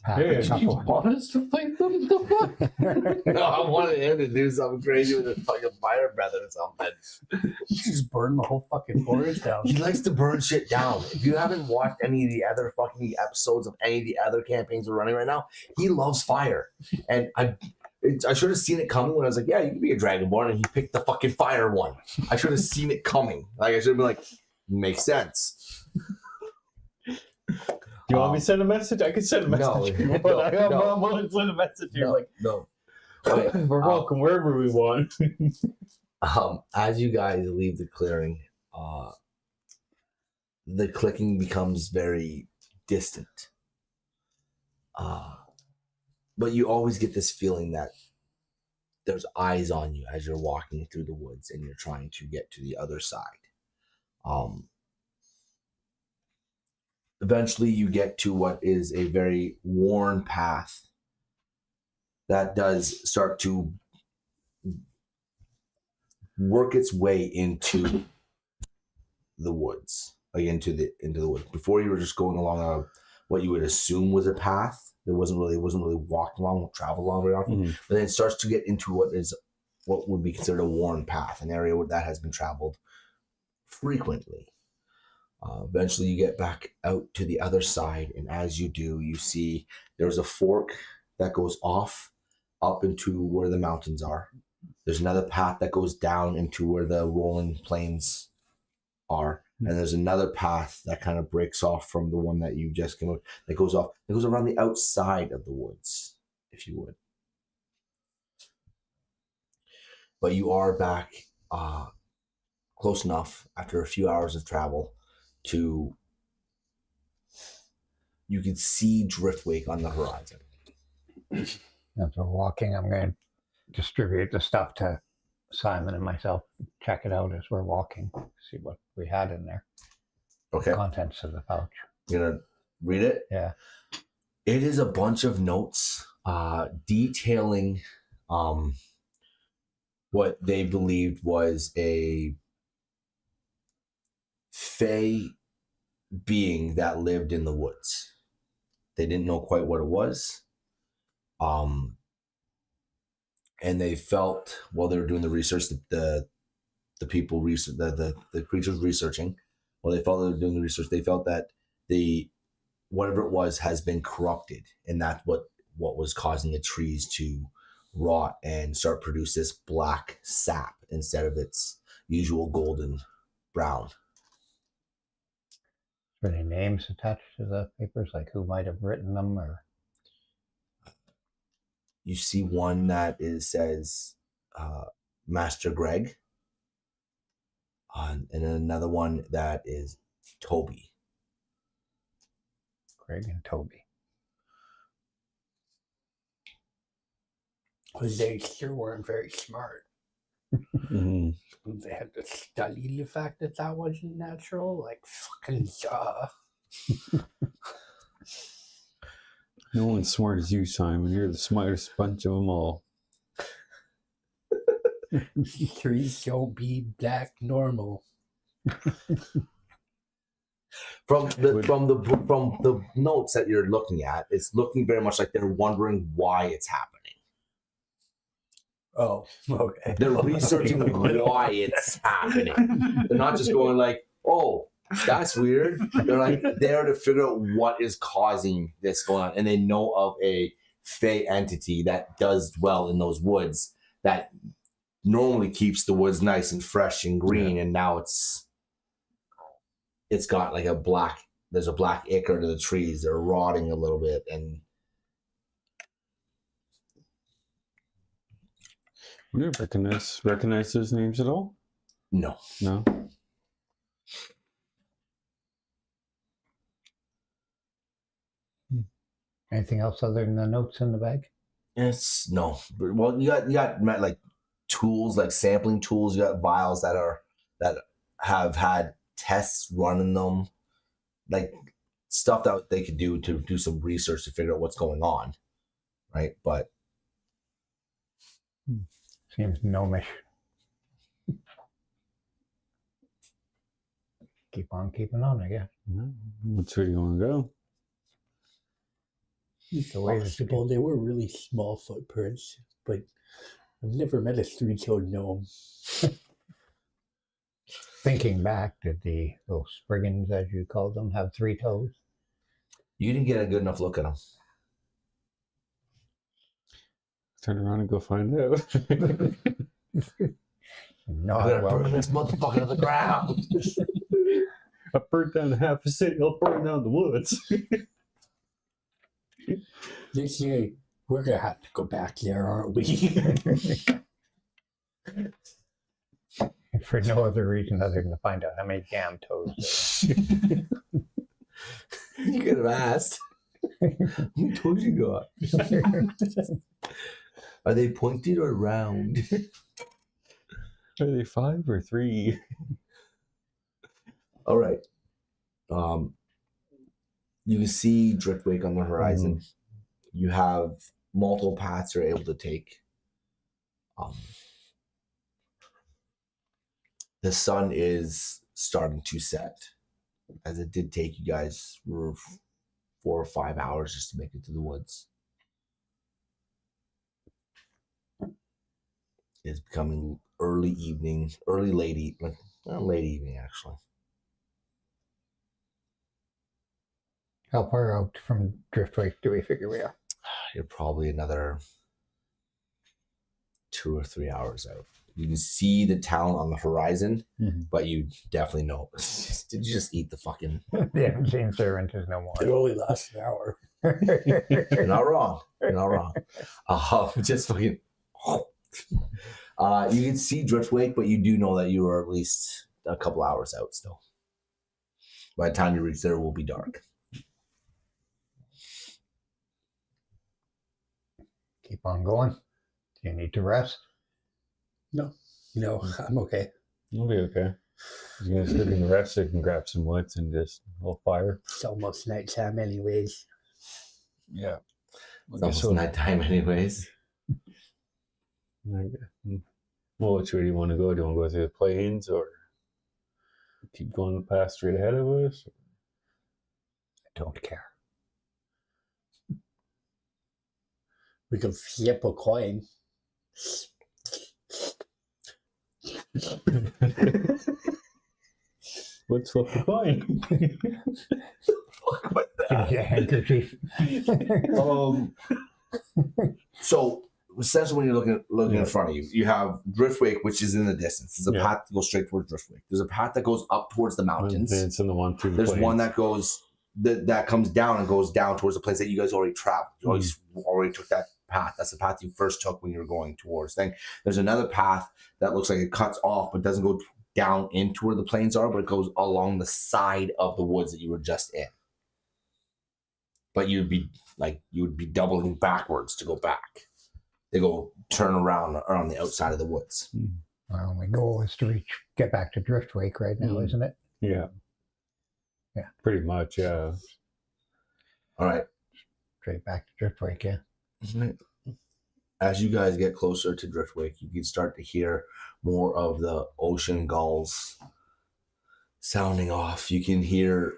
Path Yeah, and You shuffle. want us to fight them? The fuck? No, I wanted him to do something crazy with a fucking fire breath or something. Just burn the whole fucking forest down. He likes to burn shit down. If you haven't watched any of the other fucking episodes of any of the other campaigns we're running right now, he loves fire. And I should have seen it coming when I was like, yeah, you can be a dragonborn, and he picked the fucking fire one. I should have seen it coming. Like, I should have been like, makes sense. You want me to send a message? I can send a message. No, I'm willing to send a message here. Like, no. we're welcome wherever we want. As you guys leave the clearing, the clicking becomes very distant. But you always get this feeling that there's eyes on you as you're walking through the woods and you're trying to get to the other side. Eventually you get to what is a very worn path that does start to work its way into the woods, like into the woods. Before, you were just going along what you would assume was a path. It wasn't really walked along, traveled along very often. Mm-hmm. But then it starts to get into what would be considered a worn path, an area where that has been traveled frequently. Eventually you get back out to the other side, and as you do, you see there's a fork that goes off up into where the mountains are. There's another path that goes down into where the rolling plains are. And there's another path that kind of breaks off from the one that you just came out. That goes around the outside of the woods, if you would. But you are back close enough after a few hours of travel to you can see driftwake on the horizon. As we're walking, I'm going to distribute the stuff to Simon and myself. Check it out as we're walking. See what we had in there. Okay. Contents of the pouch. You gonna read it? Yeah. It is a bunch of notes detailing what they believed was a fey being that lived in the woods. They didn't know quite what it was. And they felt, while they were doing the research, the people research the creatures researching, while they felt they were doing the research, they felt that the whatever it was has been corrupted, and that's what was causing the trees to rot and start produce this black sap instead of its usual golden brown. Are there any names attached to the papers, like who might have written them, or? You see one that says Master Greg, and then another one that is Toby. Greg and Toby. Because they sure weren't very smart. Mm-hmm. They had to study the fact that wasn't natural. Like, fucking No one's smart as you, Simon. You're the smartest bunch of them all. trees don't be black normal. From the notes that you're looking at, it's looking very much like they're wondering why it's happening. Oh, okay. They're researching why it's happening. They're not just going like, oh, that's weird. They're like there to figure out what is causing this going on. And they know of a fey entity that does dwell in those woods that normally keeps the woods nice and fresh and green. Yeah. And now it's got like there's a black ichor to the trees. They're rotting a little bit. And Do you recognize those names at all? No. Anything else other than the notes in the bag? No. Well, you got like tools, like sampling tools. You got vials that have had tests run in them, like stuff that they could do to do some research to figure out what's going on, right? But seems gnomish. Keep on keeping on, I guess. Which way do you want to go? The way that you Possible. They were really small footprints, but I've never met a three-toed gnome. thinking back, did the little spriggans, as you call them, have 3 toes? You didn't get a good enough look at them. Turn around and go find out. No, I'm gonna well, burn this motherfucker to the ground. I burnt down half a city. I'll burn down the woods. This year, we're gonna have to go back there, aren't we? for no other reason other than to find out how many damn toes there You could have asked. How many toes you got? Are they pointed or round? Are they 5 or 3? All right. You can see Driftwake on the horizon. You have multiple paths you're able to take. The sun is starting to set, as it did take you guys 4 or 5 hours just to make it to the woods. It's becoming early evening, late evening actually. How far out from Driftwake do we figure we are? You're probably another 2 or 3 hours out. You can see the town on the horizon, but you definitely know. Did you just eat the fucking... They haven't seen Tharyn no more. It only lasts an hour. You're not wrong. You're not wrong. Just fucking... you can see Driftwake, but you do know that you are at least a couple hours out still. By the time you reach there, it will be dark. Keep on going. Do you need to rest? No, I'm okay. I'll be okay. You guys are going to rest, so you can grab some wood and just a little fire. It's almost nighttime anyways. Yeah. It's almost nighttime anyways. Well, which way do you want to go? Do you want to go through the plains or keep going the path straight ahead of us? I don't care. We can flip a coin. Let's flip the coin. Give me a handkerchief. So essentially, when you're looking in front of you, you have Driftwake, which is in the distance. There's a path that goes straight towards Driftwake. There's a path that goes up towards the mountains. It's in the one through the There's plains. one that goes that comes down and goes down towards the place that you guys already traveled. You already took that path. That's the path you first took when you were going towards thing. There's another path that looks like it cuts off, but doesn't go down into where the plains are, but it goes along the side of the woods that you were just in. But you would be doubling backwards to go back. They go turn around on the outside of the woods. Well, my goal is to get back to Driftwake right now, isn't it? Yeah. Yeah. Pretty much, yeah. All right. Straight back to Driftwake, yeah. As you guys get closer to Driftwake, you can start to hear more of the ocean gulls sounding off. You can hear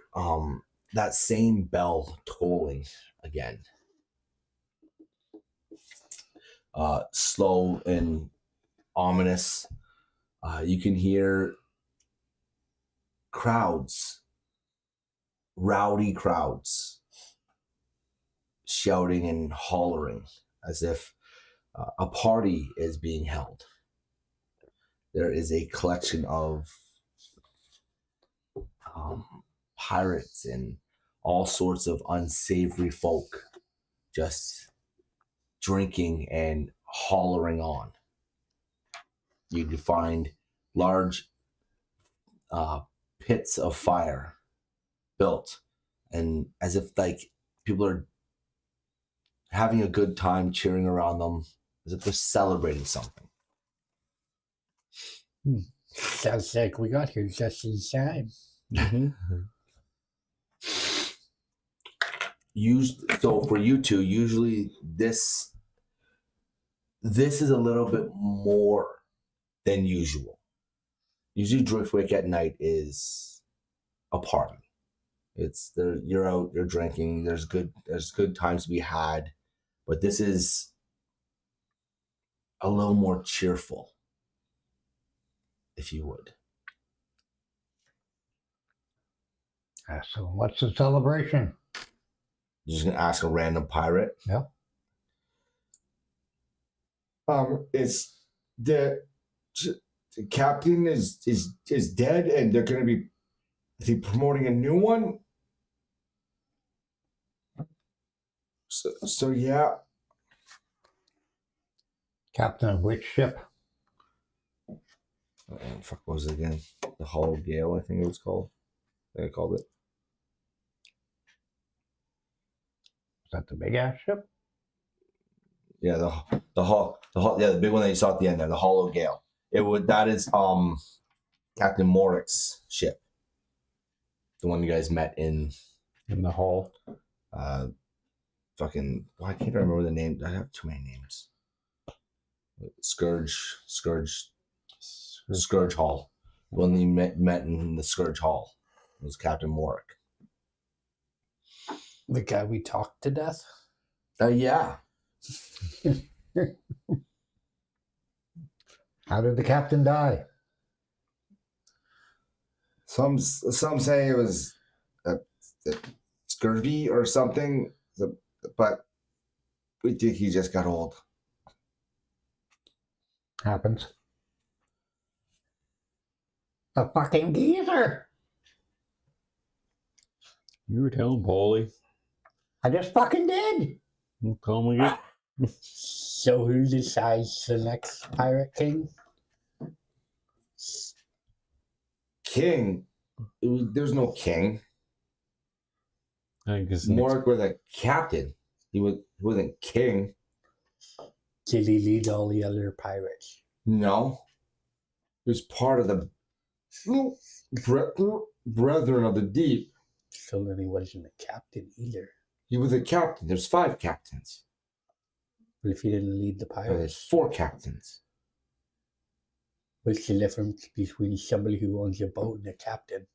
that same bell tolling again. Slow and ominous. You can hear crowds, rowdy crowds, shouting and hollering as if a party is being held. There is a collection of pirates and all sorts of unsavory folk just drinking and hollering on. You find large pits of fire built, and as if like people are having a good time cheering around them, as if they're celebrating something. Sounds like we got here just in time. So for you two, usually this is a little bit more than usual. Usually Driftwake at night is a party. It's there. You're out. You're drinking. There's good times to be had, but this is a little more cheerful, if you would. So what's the celebration? You're just gonna ask a random pirate. Yeah. It's the captain is dead, and they're gonna be promoting a new one. So yeah. Captain of which ship? Fuck, what was it again? The Hollow Gale, I think it was called. I think I called it. Is that the big ass ship? Yeah, the big one that you saw at the end there, the Hollow Gale. That is Captain Morrick's ship. The one you guys met in the hall. Fucking, why can't I remember the name? I have too many names. Scourge Hall. When you met in the Scourge Hall, it was Captain Morrick. The guy we talked to death? Yeah. How did the captain die? Some say it was a scurvy or something, but we think he just got old. Happens. The fucking geezer! You were telling Paulie. I just fucking did! Don't tell me again. So who decides the next pirate king? King? There's no king. I think it's Morrick was a captain. He wasn't king. Did he lead all the other pirates? No. He was part of the Brethren of the Deep. So then he wasn't a captain either. He was a captain. There's 5 captains. But if he didn't lead the There's pirates, 4 captains. what's the difference between somebody who owns a boat and a captain?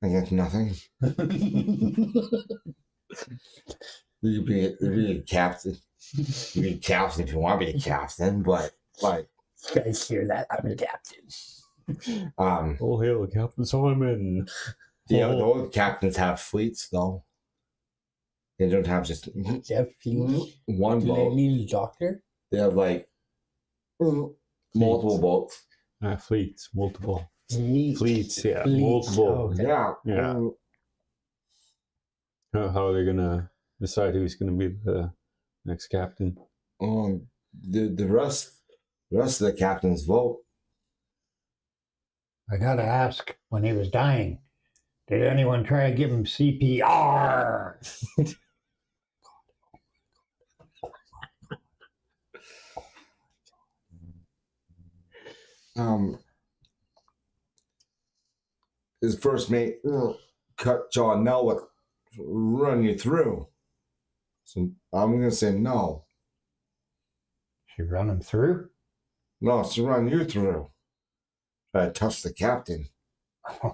I guess nothing. You be a captain. You be a captain if you want to be a captain, but like, You guys hear that? I'm a captain. Oh, hail, Captain Simon. the other captains have fleets though. They don't have just Jeff, one do they boat. need a doctor? They have like multiple boats. Fleets, multiple. Fleets, yeah, Fleets, multiple. okay. Yeah. Yeah. How are they gonna decide who's gonna be the next captain? The rest of the captains vote. I gotta ask, when he was dying, did anyone try to give him CPR? His first mate cut John Nelwick, run you through. So I'm gonna say no. She run him through? No, it's to run you through. Try to touch the captain. I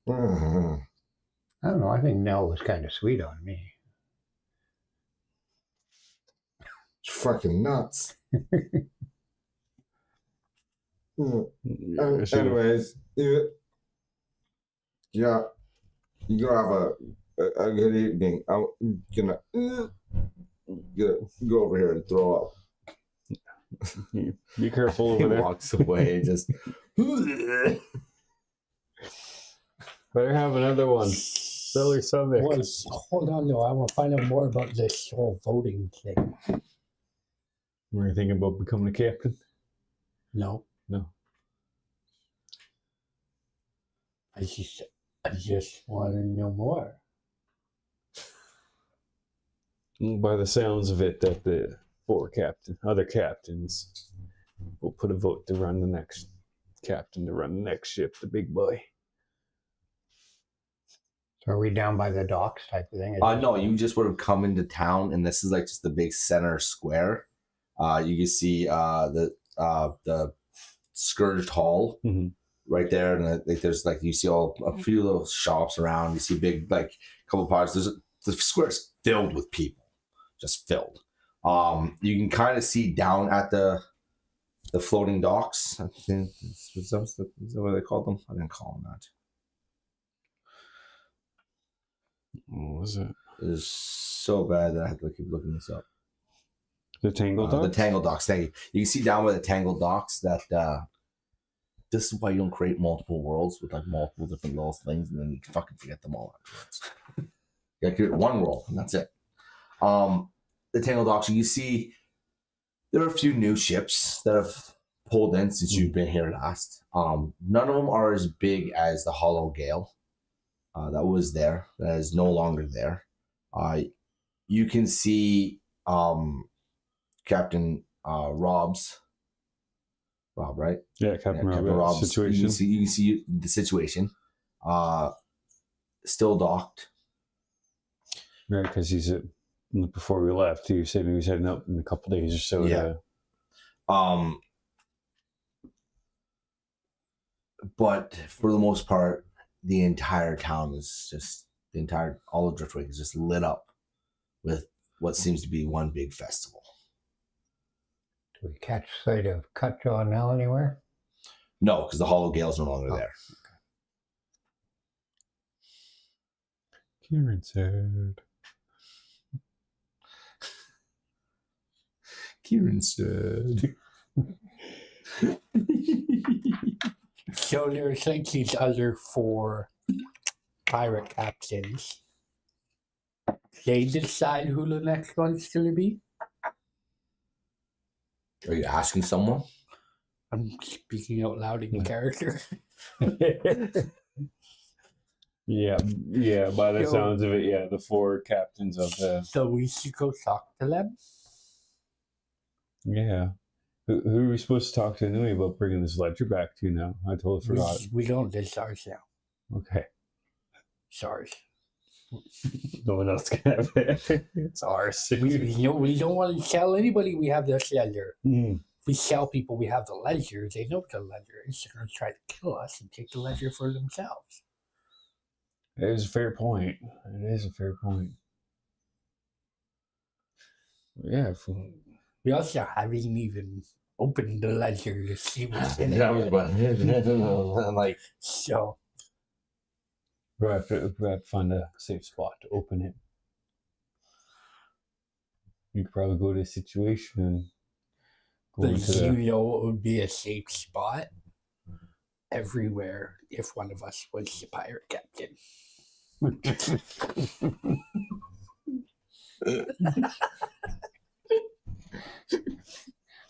don't know, I think Nell was kind of sweet on me. It's fucking nuts. Anyways, yeah, you go have a good evening. I'm gonna go over here and throw up. Be careful He over there. walks away, just. Better have another one. Fill your stomach. Boys, hold on though. I want to find out more about this whole voting thing. Were you thinking about becoming a captain? No, No. I just want to know more. By the sounds of it, that the other captains will put a vote to run the next captain to run the next ship, the big boy. So are we down by the docks type of thing? No, you just would have come into town, and this is like just the big center square. You can see the Scourged Hall, Mhm. right there, and like there's like you see all a few little shops around. You see big like couple parts. The square's filled with people, just filled. You can kind of see down at the floating docks. I think is that what they called them? I didn't call them that. What was it? It was so bad that I had to keep looking this up. The tangled docks? The tangled docks. Thank you. You can see down by the tangled docks that this is why you don't create multiple worlds with like multiple different little things, and then you fucking forget them all afterwards. You gotta create one world, and that's it. The tangled docks. You see, there are a few new ships that have pulled in since you've been here last. None of them are as big as the Hollow Gale that was there. That is no longer there. You can see Captain Rob, right? Yeah, Captain Captain Rob's situation. You can see the situation. Still docked. Right, because he's before we left, he said he was heading up in a couple days or so. Yeah. But for the most part, the entire town is just all of Driftway is just lit up with what seems to be one big festival. Do we catch sight of Cutjaw now anywhere? No, because the Hollow Gale's no longer there. Kieran said. Kieran said. So there's like these other 4 pirate captains. They decide who the next one's going to be. Are you asking someone? I'm speaking out loud in character. Yeah, by the sounds of it, yeah, the 4 captains of the... So we should go talk to them? Yeah. Who are we supposed to talk to anyway about bringing this ledger back to now? I totally forgot. We don't, it's ours now. Okay. Sorry. No one else can have it. It's ours. We don't want to tell anybody we have this ledger. Mm. If we tell people we have the ledger, they know what the ledger is. They're going to try to kill us and take the ledger for themselves. It is a fair point. It is a fair point. Yeah. We also haven't even opened the ledger to see what's in it. That was about like So we have to find a safe spot to open it. You could probably go to a situation and go into you know what would be a safe spot? Everywhere if one of us was the pirate captain.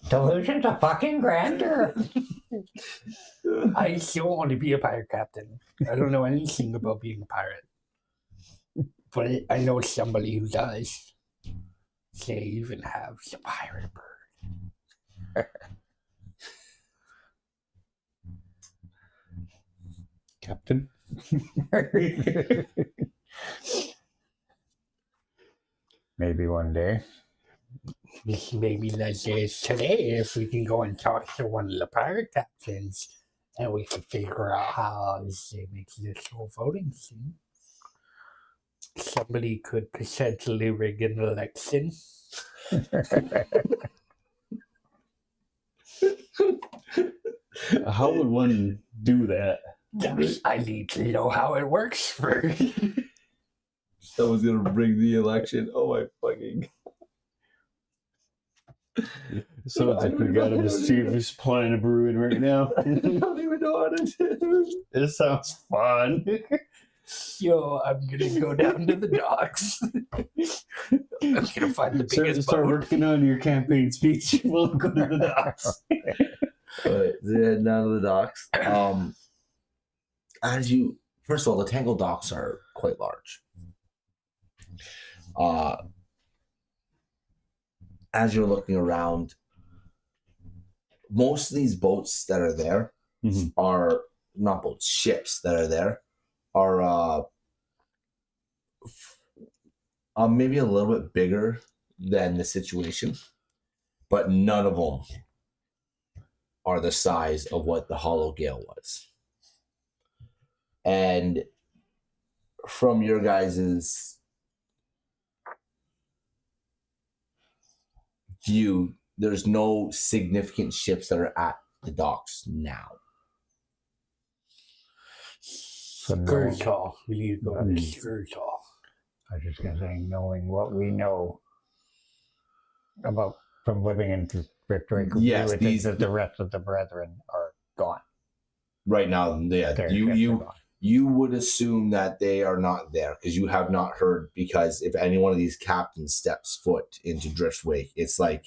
Delusions of fucking grandeur. I still want to be a pirate captain. I don't know anything about being a pirate. But I know somebody who does. They even have the pirate bird. Captain? Maybe one day. Maybe let's say it's today if we can go and talk to one of the pirate captains and we can figure out how they make this whole voting thing. Somebody could potentially rig an election. How would one do that? I need to know how it works first. someone's gonna bring the election. Oh my fucking. So it's like we got a mischievous plan of brewing right now. I don't even know how to do it. This sounds fun. Yo, I'm gonna go down to the docks. I'm gonna find the biggest Start boat. working on your campaign speech. We'll go to the docks. But they're heading down to the docks. First of all, the Tangled docks are quite large. As you're looking around, most of these boats that are there are not boats, ships that are there are maybe a little bit bigger than the situation, but none of them are the size of what the Hollow Gale was. And from your guys's view, there's no significant ships that are at the docks now. Scourge Hall. We need to go to Scourge Hall. I was just going to say, knowing what we know about from living in Victoria, Yes, that the rest of the brethren are gone. Right now, yeah, Their ships are gone. you would assume that they are not there because you have not heard, because if any one of these captains steps foot into Driftwake, it's like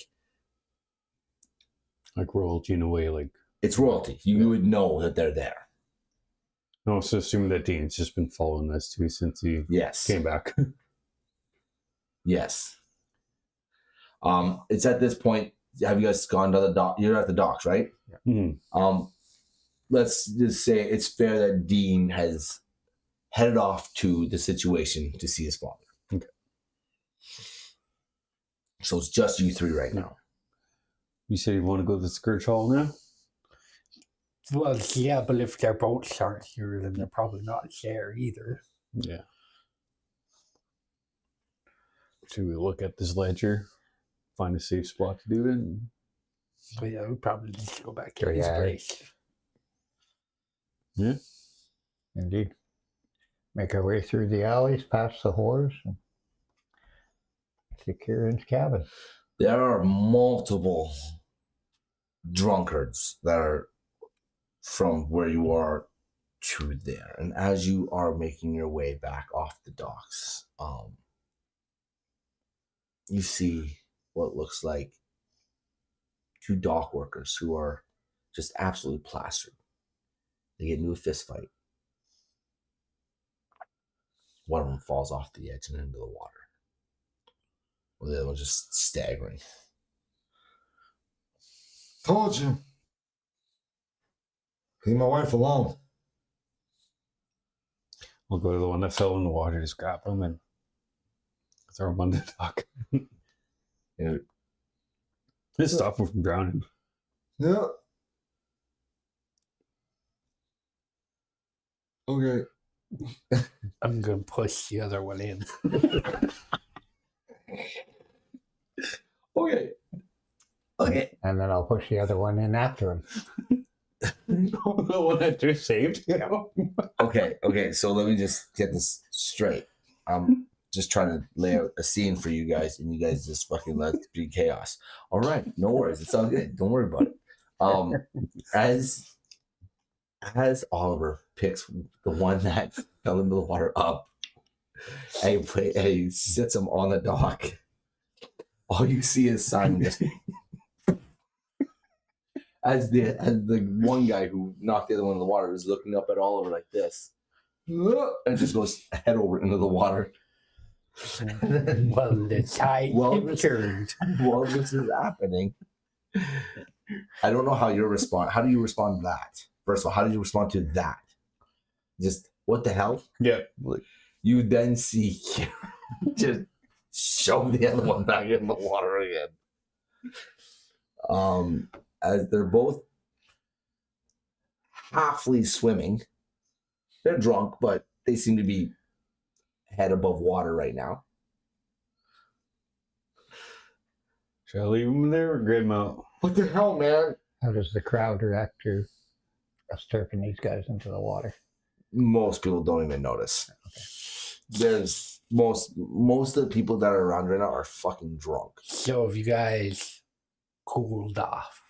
royalty in a way, like it's royalty. You would know that they're there. I also assume that Dean's just been following us too since he Yes. came back. Yes. It's at this point. Have you guys gone to the dock? You're at the docks, right? Yeah. Mm-hmm. Let's just say it's fair that Dean has headed off to the situation to see his father. Okay. So it's just you three right now. You said you want to go to the Scourge Hall now? Well, yeah, but if their boats aren't here, then they're probably not there either. Yeah. Should we look at this ledger, find a safe spot to do it? But yeah, we probably need to go back to his Yeah. place. Yeah. Indeed. Make our way through the alleys, past the whores, and to Kieran's cabin. There are multiple drunkards that are from where you are to there. And as you are making your way back off the docks, you see what looks like two dock workers who are just absolutely plastered. They get into a fist fight. One of them falls off the edge and into the water. Well, the other one's just staggering. Told you. Leave my wife alone. We'll go to the one that fell in the water, just grab him and throw him on the dock. Yeah. Just stop him from drowning. Yeah. Okay. I'm going to push the other one in. Okay. Okay. And then I'll push the other one in after him. The one that just saved him. Okay. So let me just get this straight. I'm just trying to lay out a scene for you guys, and you guys just fucking let it be chaos. All right, no worries. It's all good. Don't worry about it. As Oliver picks the one that fell into the water up, and he sits him on the dock, all you see is Simon just as the one guy who knocked the other one in the water is looking up at Oliver like this, and just goes head over into the water. Well, the tide turned. While this is happening, I don't know how you respond. How do you respond to that? First of all, how did you respond to that? Just what the hell? Yeah. You then see just shove the other one back in the water again. As they're both halfly swimming, they're drunk, but they seem to be head above water right now. Shall I leave him there or get him out? What the hell, man? How does the crowd react to us turfing these guys into the water? Most people don't even notice. There's most of the people that are around right now are fucking drunk. So have you guys cooled off?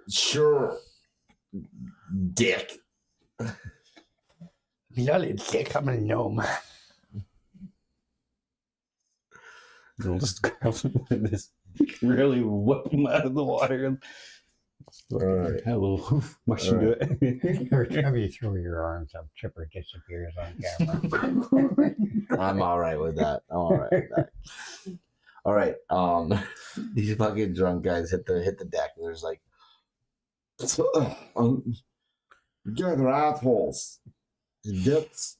Sure, dick. Not a dick, I'm a gnome. We'll just grab him and just really whip him out of the water and Alright. have a little mush into it. Every time you throw your arms up, Chipper disappears on camera. I'm all right with that. All right. These fucking drunk guys hit the deck, and there's like, You're their assholes. Dips.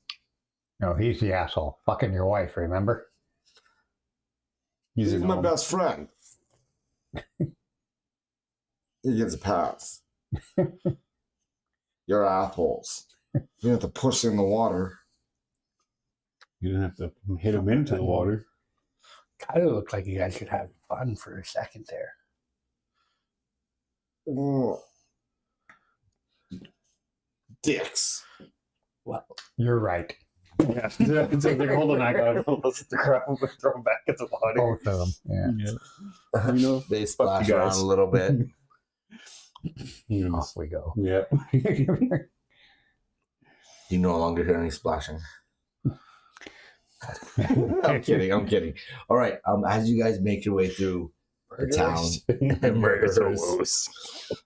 No, he's the asshole. Fucking your wife, remember? He's my best friend. he gets a pass. You're assholes. You have to push in the water. You didn't have to hit him into the water. Kind of looked like you guys should have fun for a second there. Oh. Dicks. Well, You're right. Yeah, it's like holding that guy, let's grab him and throw him back in the water. Both of them. Yeah. Yeah. You know, They splash you around guys. a little bit. Off we go. Yeah. You no longer hear any splashing. I'm kidding. All right. As you guys make your way through the town,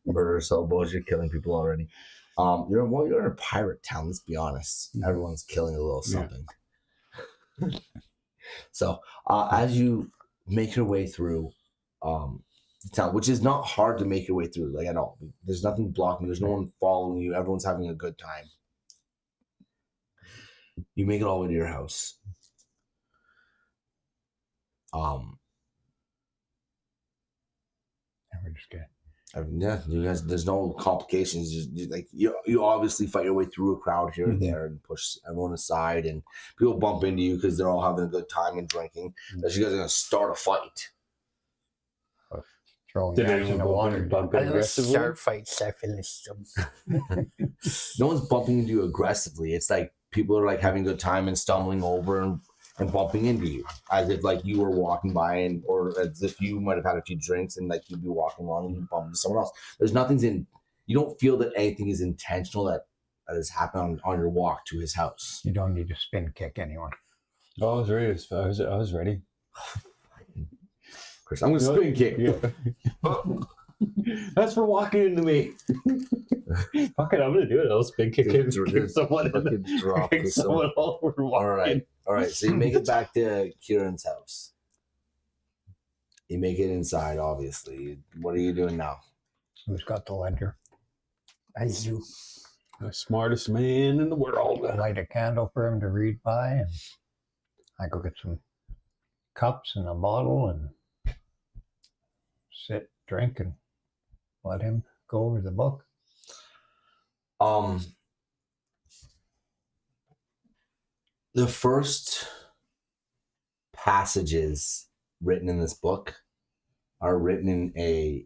murder hobos, you're killing people already. You're in a pirate town. Let's be honest. Everyone's killing a little something. So as you make your way through the town, which is not hard to make your way through, like at all. There's nothing blocking. There's no one following you. Everyone's having a good time. You make it all the way to your house. And we're just good. Yeah, you guys. There's no complications. You obviously fight your way through a crowd here and there and push everyone aside, and people bump into you because they're all having a good time and drinking. That you guys are gonna start a fight. Throwing Did guys anyone in the bump water. and bump I don't aggressively? start fights. I finish them. No one's bumping into you aggressively. It's like people are like having a good time and stumbling over and bumping into you as if like you were walking by or as if you might have had a few drinks and like you'd be walking along and you bump into someone else. You don't feel that anything is intentional that has happened on your walk to his house. You don't need to spin kick anyone. Oh, I was ready. I was ready. Chris, I'm gonna spin kick. Yeah. That's for walking into me. Fuck it, I'm gonna do it. I'll spin kick him, kick someone, Fucking drop kick someone over walking. All right. So you make it back to Kieran's house. You make it inside, obviously. What are you doing now? Who's got the ledger? As you. The smartest man in the world. Light a candle for him to read by, and I go get some cups and a bottle and sit, drink, and let him go over the book. The first passages written in this book are written in a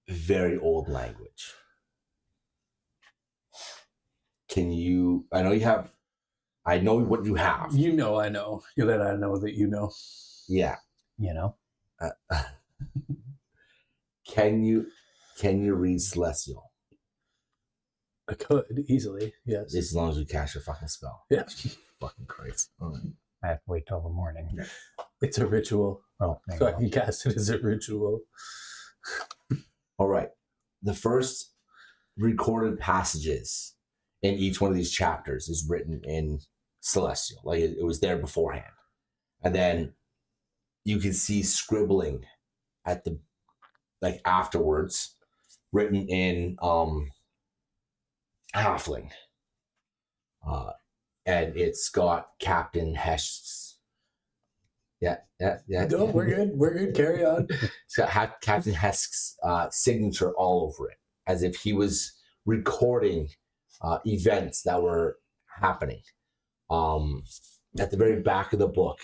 very old language. I know what you have. You know I know. That I know that you know. Yeah. You know? Can you read Celestial? I could easily, yes. As long as you cast your fucking spell. Yeah. Fucking Christ. All right. I have to wait till the morning. It's a ritual. Oh, So I can cast it as a ritual. All right. The first recorded passages in each one of these chapters is written in Celestial. Like it was there beforehand. And then you can see scribbling at the, like afterwards, written in Halfling. And it's got Captain Hesk's. Yeah. No, we're good. We're good. Carry on. It's got Captain Hesk's signature all over it, as if he was recording events that were happening. At the very back of the book,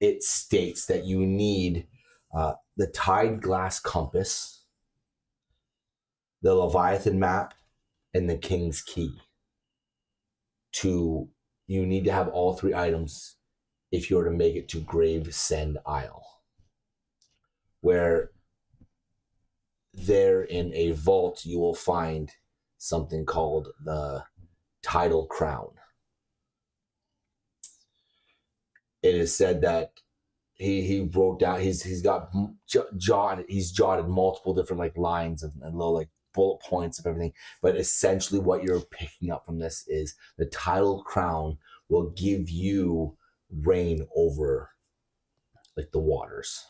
it states that you need the Tide Glass Compass, the Leviathan Map, and the King's Key. You need to have all three items if you were to make it to Gravesend Isle, where there in a vault you will find something called the Tidal Crown. It is said that he wrote down, he's jotted multiple different like lines and little like bullet points of everything, but essentially what you're picking up from this is the Tidal Crown will give you reign over like the waters.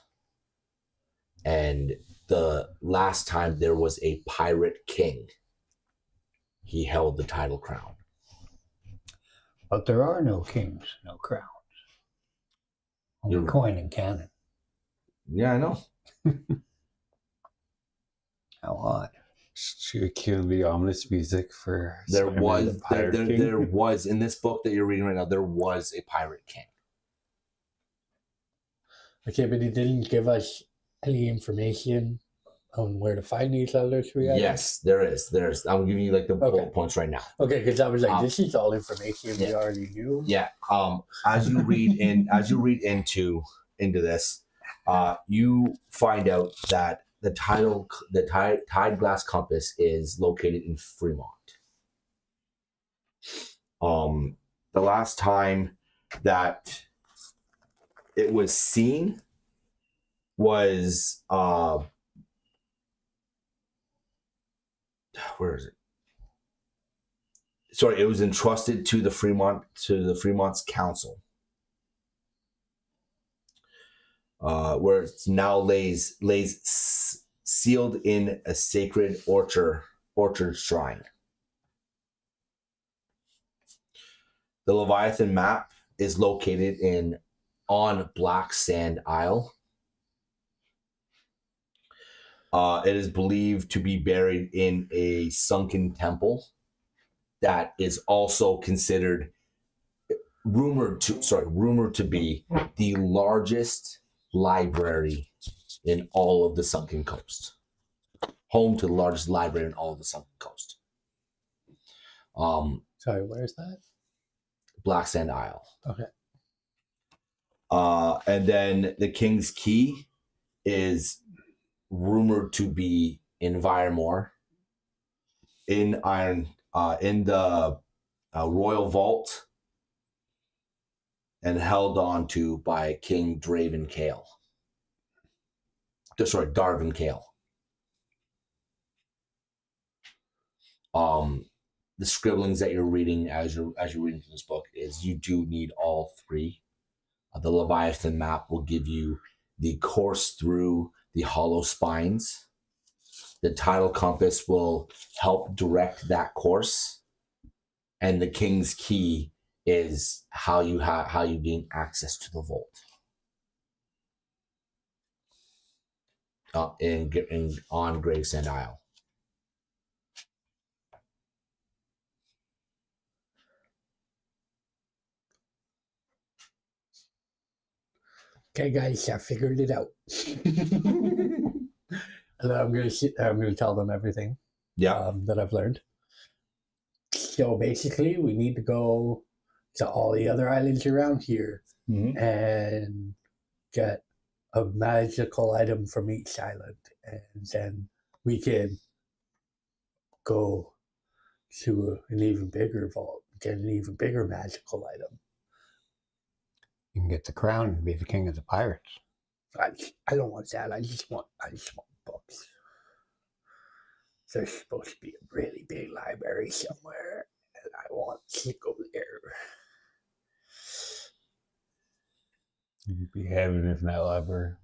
And the last time there was a pirate king, he held the Tidal Crown. But there are no kings, no crowns. Only You're- coin and cannon. Yeah, I know. How odd. Should we cue the ominous music for There Simon was the Pirate King? there was in this book that you're reading right now. There was a pirate king. Okay, but he didn't give us any information on where to find these other three items? Yes, there is. There's. I'm giving you like the bullet points right now. Okay, because I was like, this is all information we yeah. already knew. Yeah. As you read into this, you find out that the tide glass compass is located in Fremont. The last time that it was seen was where is it? Sorry, it was entrusted to the Fremont's council, where it now lays sealed in a sacred orchard shrine. The Leviathan map is located on Black Sand Isle. It is believed to be buried in a sunken temple that is also considered rumored to be the largest library in all of the Sunken Coast. Home to the largest library in all of the Sunken Coast. Sorry, where's that? Black Sand Isle. Okay. And then the King's Key is rumored to be in Viremoor, in the royal vault, and held on to by King Darvin Kale. The scribblings that you're reading as you're reading through this book is you do need all three. The Leviathan map will give you the course through the hollow spines. The tidal compass will help direct that course, and the King's Key is how you gain access to the vault on Gravesend Isle. Okay, guys, I figured it out. And I'm gonna tell them everything. Yeah. That I've learned. So basically, we need to go to all the other islands around here and get a magical item from each island, and then we can go to an even bigger vault, get an even bigger magical item. You can get the crown and be the king of the pirates. I don't want that. I just want books. There's supposed to be a really big library somewhere, and I want to go there. You'd be heaven if not library.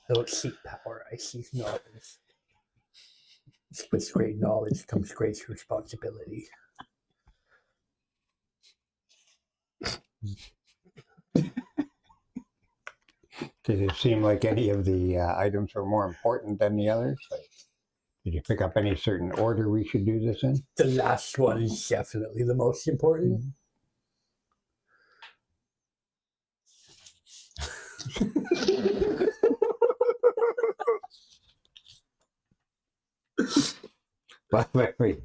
I don't seek power. I seek knowledge. With great knowledge comes great responsibility. Did it seem like any of the items were more important than the others? Like, did you pick up any certain order we should do this in? The last one is definitely the most important. Wait.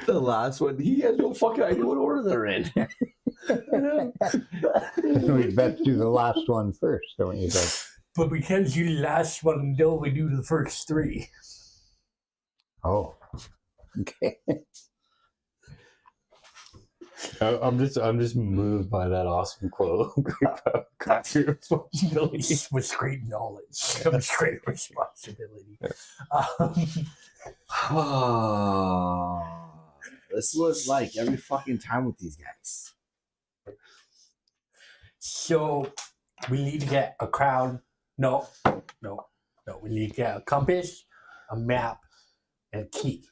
The last one, he has no fucking idea what order they're in. We best do the last one first, don't you think? But we can't do the last one until we do the first three. Oh, okay. I'm just moved by that awesome quote. Got your responsibility. With great knowledge comes great responsibility. This was like every fucking time with these guys. So we need to get a crown. No. We need to get a compass, a map, and a key.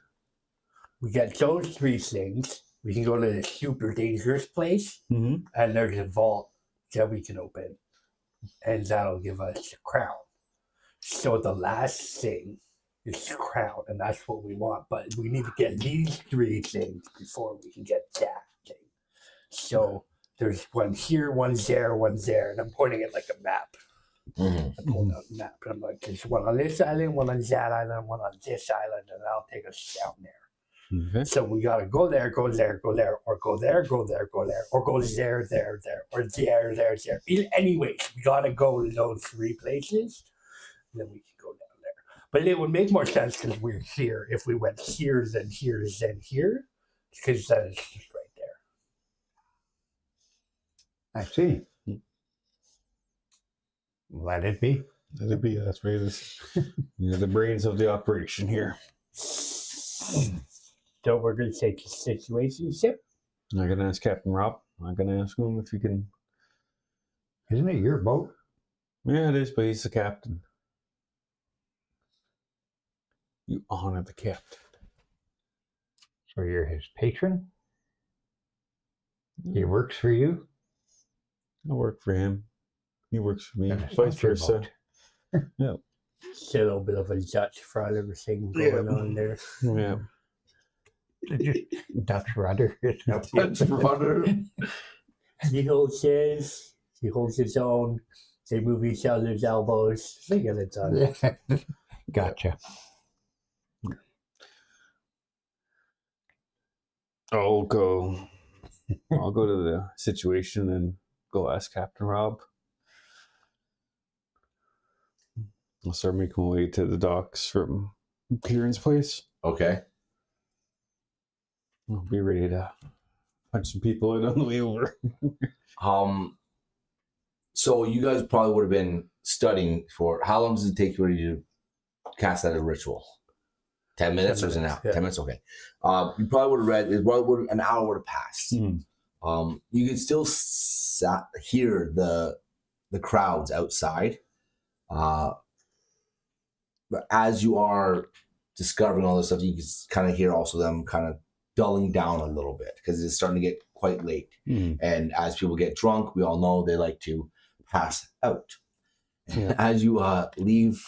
We get those three things. We can go to the super dangerous place, and there's a vault that we can open, and that'll give us a crown. So the last thing is crown, and that's what we want. But we need to get these 3 things before we can get that thing. So there's one here, one's there, and I'm pointing at like a map. Mhm. I pulled out a map, and I'm like, there's one on this island, one on that island, one on this island, and I'll take us down there. Okay. So we gotta go there, or go there, or go there, or go there, or there. Anyways, we gotta go to those 3 places, and then we can go down there. But it would make more sense because we're here. If we went here, then here, then here, because then it's just right there. I see. Let it be. Let it be. That's right. You're the brains of the operation here. So we're gonna take a situation ship. I'm gonna ask Captain Rob. I'm gonna ask him if he can. Isn't it your boat? Yeah, it is, but he's the captain. You honor the captain. So you're his patron? He works for you? I work for him. He works for me. Then it's Vice not your versa. boat. Yeah. It's a little bit of a Dutch for everything going on there. Yeah. Dutch rudder. Dutch rudder. He holds his own. They move each other's elbows. They get it done. Gotcha. I'll go to the situation and go ask Captain Rob. I'll start making my way to the docks from Kieran's place. Okay. I'll be ready to punch some people in on the way over. So you guys probably would have been studying for how long does it take you to cast that as a ritual? 10 minutes 10 or is it an minutes, hour? yeah. 10 minutes, okay. You probably would have read, an hour would have passed. Mm. You can still hear the crowds outside. But as you are discovering all this stuff, you can kind of hear also them kind of dulling down a little bit because it's starting to get quite late. Mm. And as people get drunk, we all know they like to pass out. Yeah. As you leave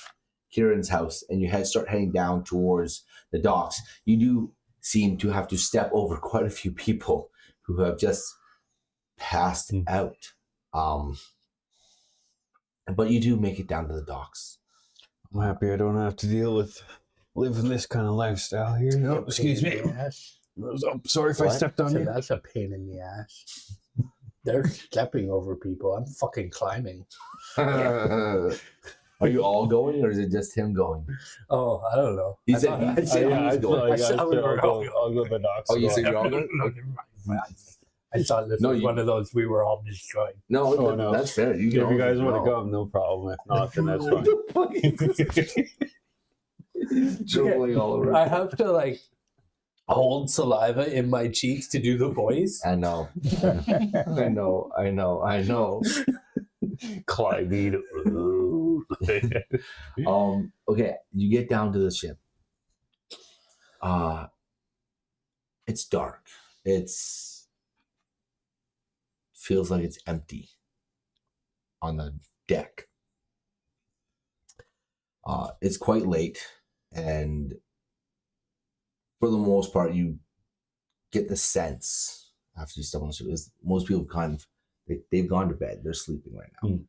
Kieran's house and you start heading down towards the docks, you do seem to have to step over quite a few people who have just passed out. But you do make it down to the docks. I'm happy I don't have to deal with living this kind of lifestyle here. Oh, excuse me. Oh, sorry if I What? stepped on So you. that's a pain in the ass. They're stepping over people. I'm fucking climbing. Are you all going or is it just him going? Oh, I don't know. He I said thought- he said he was going. I said we were all I'll go to the docks. Oh, you said you're all going? I thought this No, was you- one of those we were all just going. No, Oh, no. that's fair. You If can you guys always want to go. come, no problem. If not, then that's fine. Dribbling all over. I have to like hold saliva in my cheeks to do the voice. I know. I know. Climbing. Okay, you get down to the ship. It's dark. Feels like it's empty on the deck. It's quite late, and for the most part, you get the sense after you step on the ship is most people kind of they've gone to bed. They're sleeping right now.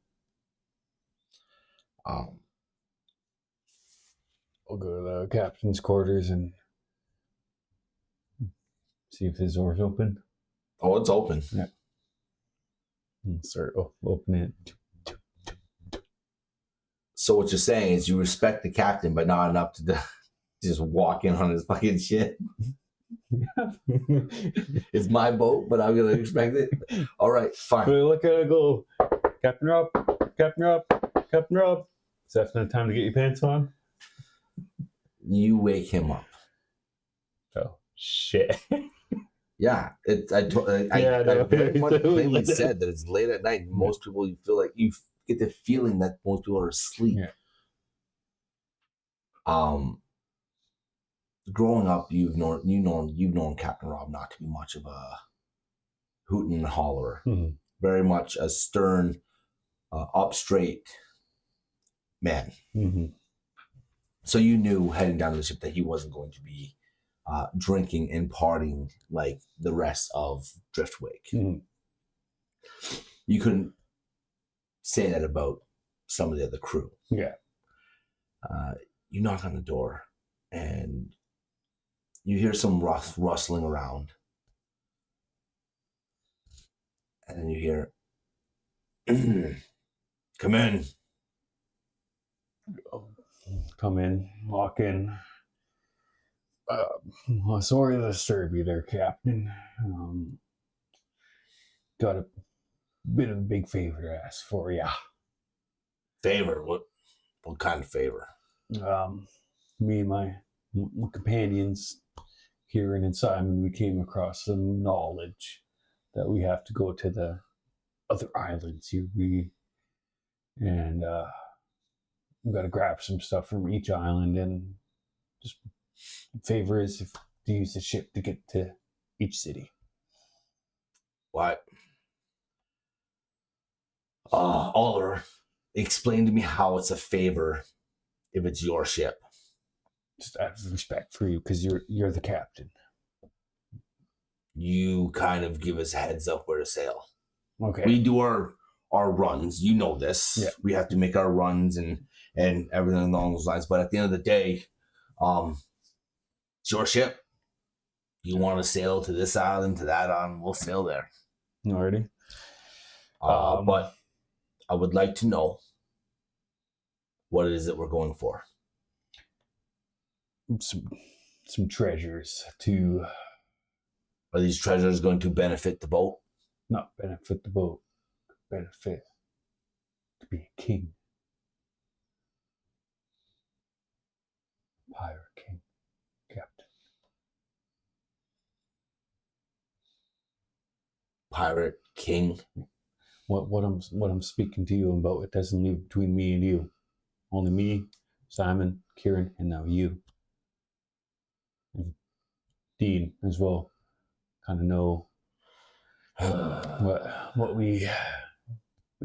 I'll go to the captain's quarters and see if his door's open. Oh, it's open. Yeah. And start opening it. So what you're saying is you respect the captain, but not enough to just walk in on his fucking shit. It's my boat, but I'm gonna respect it. All right, fine. But I look at it and go, Captain Rob, Captain Rob, Captain Rob. Is that enough time to get your pants on? You wake him up. Oh, shit. Yeah, I no, very much totally. plainly said that it's late at night. Most people, you feel like you get the feeling that most people are asleep. Yeah. Growing up, you've known Captain Rob not to be much of a hootin' and hollerer. Hmm. Very much a stern, up straight man. Mm-hmm. So you knew heading down to the ship that he wasn't going to be drinking and partying like the rest of Driftwake. Mm-hmm. You couldn't say that about some of the other crew. Yeah. You knock on the door and you hear some rustling around. And then you hear, come in. Come in, walk in. Well, sorry to disturb you there, Captain. Got a bit of a big favor to ask for ya. Favor? What kind of favor? Me and my companions, Tharyn and Simon, we came across some knowledge that we have to go to the other islands here. We got to grab some stuff from each island, and just favor is if to use the ship to get to each city. What? Oliver, explain to me how it's a favor if it's your ship. Just out of respect for you, because you're the captain. You kind of give us a heads up where to sail. Okay. We do our runs. You know this. Yeah. We have to make our runs and everything along those lines. But at the end of the day, it's your ship. You want to sail to this island, to that island, we'll sail there. Already. But I would like to know what it is that we're going for. Some treasures to Are these treasures going to benefit the boat? not benefit the boat, benefit to be a king. Pirate king, captain. Pirate king? What I'm speaking to you about, it doesn't leave between me and you. Only me, Simon, Tharyn, and now you. And Dean as well. Kind of know what we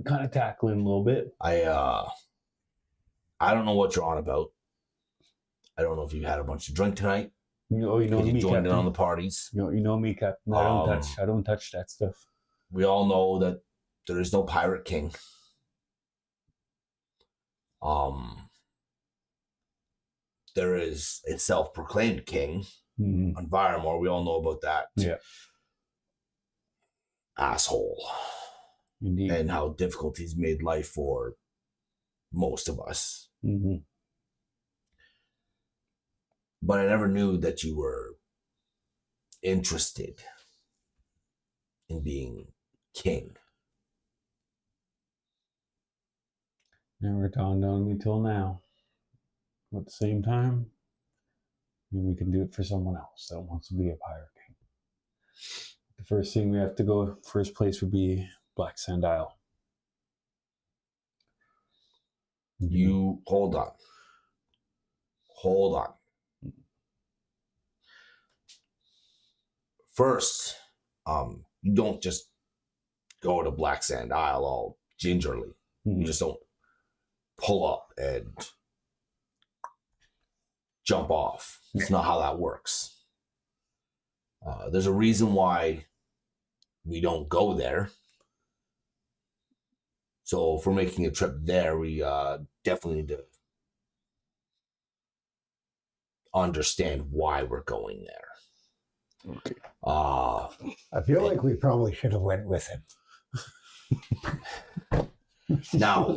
kind of tackling a little bit. I don't know what you're on about. I don't know if you had a bunch of drink tonight. You know You me, joined Captain. in on the parties. You know me, Captain. I don't touch that stuff. We all know that there is no pirate king. There is a self-proclaimed king Mm-hmm. on Viremoor. We all know about that. Yeah. Asshole. Indeed. And how difficult he's made life for most of us. Mm-hmm. But I never knew that you were interested in being king. Never dawned on me till now. But at the same time, maybe we can do it for someone else that wants to be a pirate king. The first thing we have to go, first place would be Black Sand Isle. You hold on. First, you don't just go to Black Sand Isle all gingerly. Mm-hmm. You just don't pull up and jump off. It's not how that works. There's a reason why we don't go there. So if we're making a trip there, we definitely need to understand why we're going there. Okay. I feel like we probably should have went with him. Now,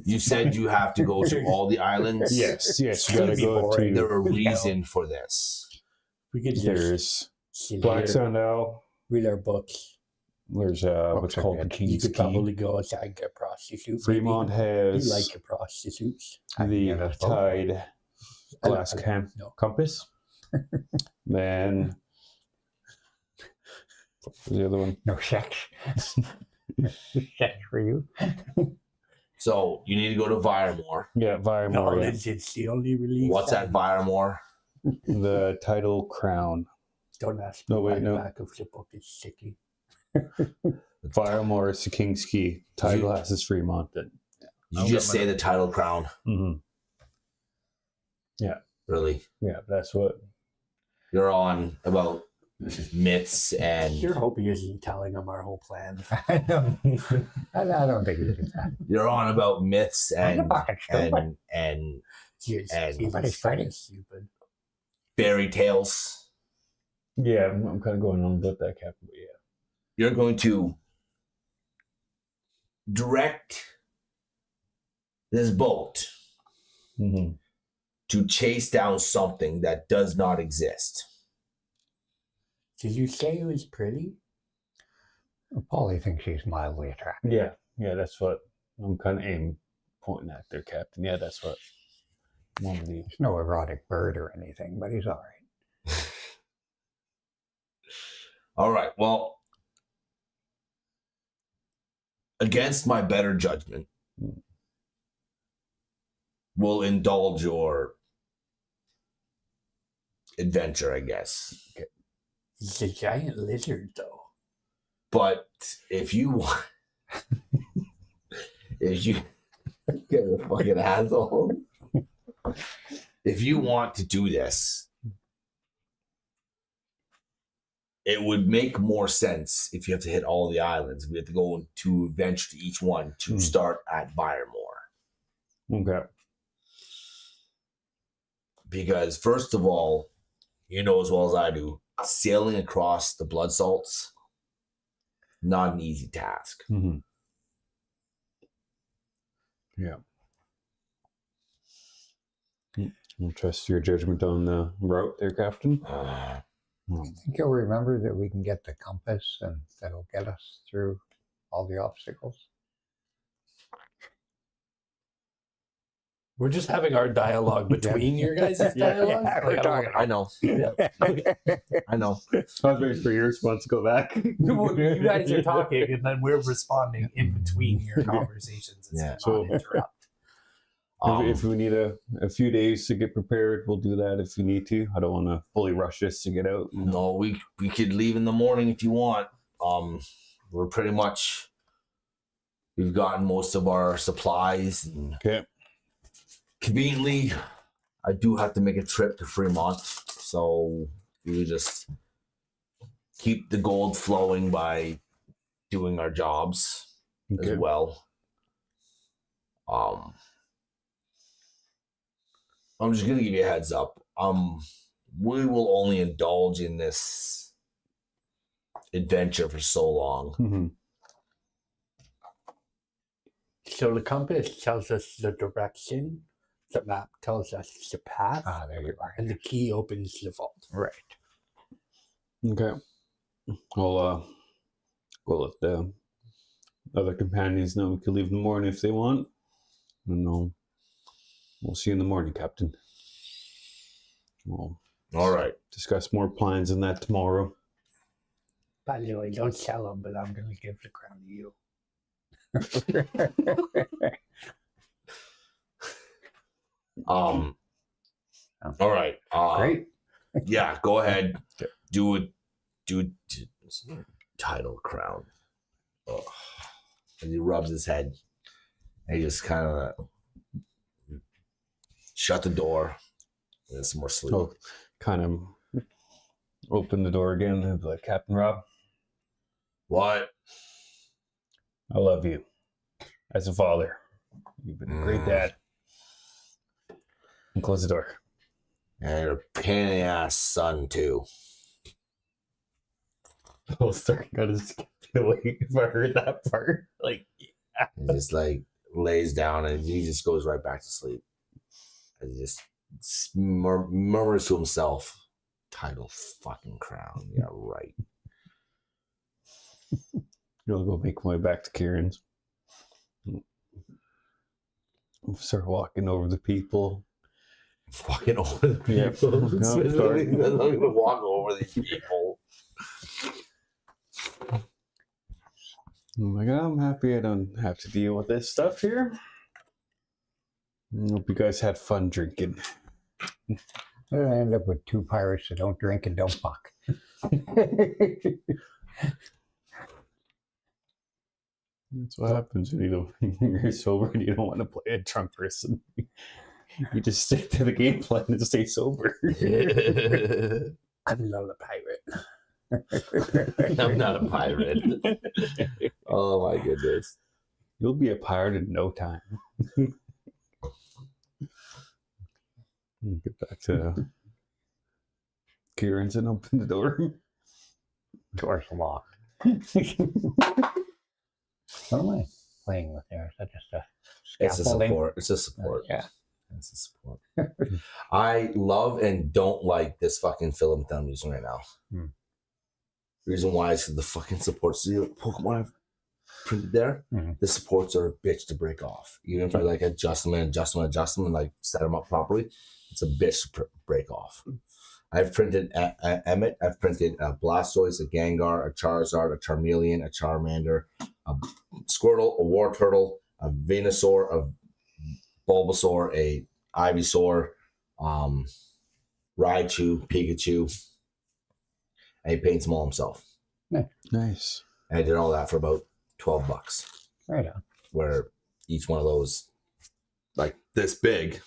you said you have to go to all the islands. Yes, you gotta go to. There's a reason for this. We could just There's sit Black here, Sand Isle. read our books. There's what's are called the good. You King's could Key. probably go outside and get a prostitute. Fremont maybe. has You like your prostitutes. the Yeah, that's both. tide glass No. compass. Then what was the other one? No sex. Sex for you. So you need to go to Viremoor. Yeah, Viremoor. No, yeah. it's the only release. What's at Viremoor? The title crown. Don't ask me No, why wait, the no. back of the book is sickly. Viremoor is the King's Key. Tide You- glass is Fremont. Then You just say the title crown. Mm-hmm. Yeah. Really? Yeah, that's what. You're on about myths and. You're hoping isn't telling them our whole plan. I don't think he did that. You're on about myths and He's Nobody's fighting. stupid. fairy tales. Yeah, I'm kind of going on about that, Captain. But yeah. You're going to direct this boat Mm-hmm. to chase down something that does not exist. Did you say it was pretty? Paulie thinks she's mildly attractive. Yeah, that's what I'm kind of pointing at there, Captain. Yeah, that's what one of the. He's no erotic bird or anything, but he's all right. All right. Well, against my better judgment, we'll indulge your adventure, I guess. Okay. He's a giant lizard, though. But if you want, if you get a fucking asshole, if you want to do this, it would make more sense if you have to hit all the islands. We have to go to venture to each one to start at Viremoor. Okay. Because first of all, you know as well as I do, sailing across the blood salts, not an easy task. Mm-hmm. Yeah. I'll trust your judgment on the route there, Captain. I think you'll remember that we can get the compass and that'll get us through all the obstacles. We're just having our dialogue between your guys' dialogue. we're talking. I know. I know. I was waiting for your response to go back. You guys are talking, and then we're responding in between your conversations. Yeah. It's not interrupt. If we need a few days to get prepared, we'll do that if we need to. I don't want to fully rush this to get out. No, we could leave in the morning if you want. We're pretty much, we've gotten most of our supplies. And Okay. conveniently, I do have to make a trip to Fremont, so we would just keep the gold flowing by doing our jobs Okay. as well. I'm just gonna give you a heads up. We will only indulge in this adventure for so long. Mm-hmm. So the compass tells us the direction, the map tells us the path, There you are. and the key opens the vault. Right. Okay. We'll let the other companions know we can leave in the morning if they want. And we'll see you in the morning, Captain. We'll All right. discuss more plans on that tomorrow. By the way, don't tell them, but I'm going to give the crown to you. All right. Great. Yeah, go ahead. Do it. Title crown. Ugh. And he rubs his head. And he just kind of shut the door. And some more sleep. I'll kind of open the door again and be like, Captain Rob, What? I love you as a father. You've been a great dad. And close the door. And you're a pain in the ass son too. I'll start kind of feeling if I heard that part. Like, yeah. He just like lays down and he just goes right back to sleep. And he just murmurs to himself, title fucking crown. Yeah, right. I'll go make my way back to Kieran's. I'll start walking over the people. Fucking over the Yeah. people. No, sorry. I'm going to walk over these people. I'm like, I'm happy I don't have to deal with this stuff here. I hope you guys had fun drinking. I end up with two pirates that don't drink and don't fuck. That's what happens when you're sober and you don't want to play a drunk person. You just stick to the game plan and stay sober. I'm not a pirate. I'm not a pirate. Oh my goodness. You'll be a pirate in no time. Get back to Kieran's and open the door. Door's locked. What am I playing with there? Is that just a It's a scaffolding? support. It's a support. Yeah. It's a support. I love and don't like this fucking filament that I'm using right now. Hmm. The reason why is because the fucking supports, see the Pokemon I've printed there, Mhm. the supports are a bitch to break off. Even if I like adjust them and like set them up properly, it's a bitch to break off. I've printed Emmet, I've printed a Blastoise, a Gengar, a Charizard, a Charmeleon, a Charmander, a Squirtle, a War Turtle, a Venusaur, a Bulbasaur, a Ivysaur, Raichu, Pikachu, and he paints them all himself. Nice. And I did all that for about $12, Right on. where each one of those, like this big,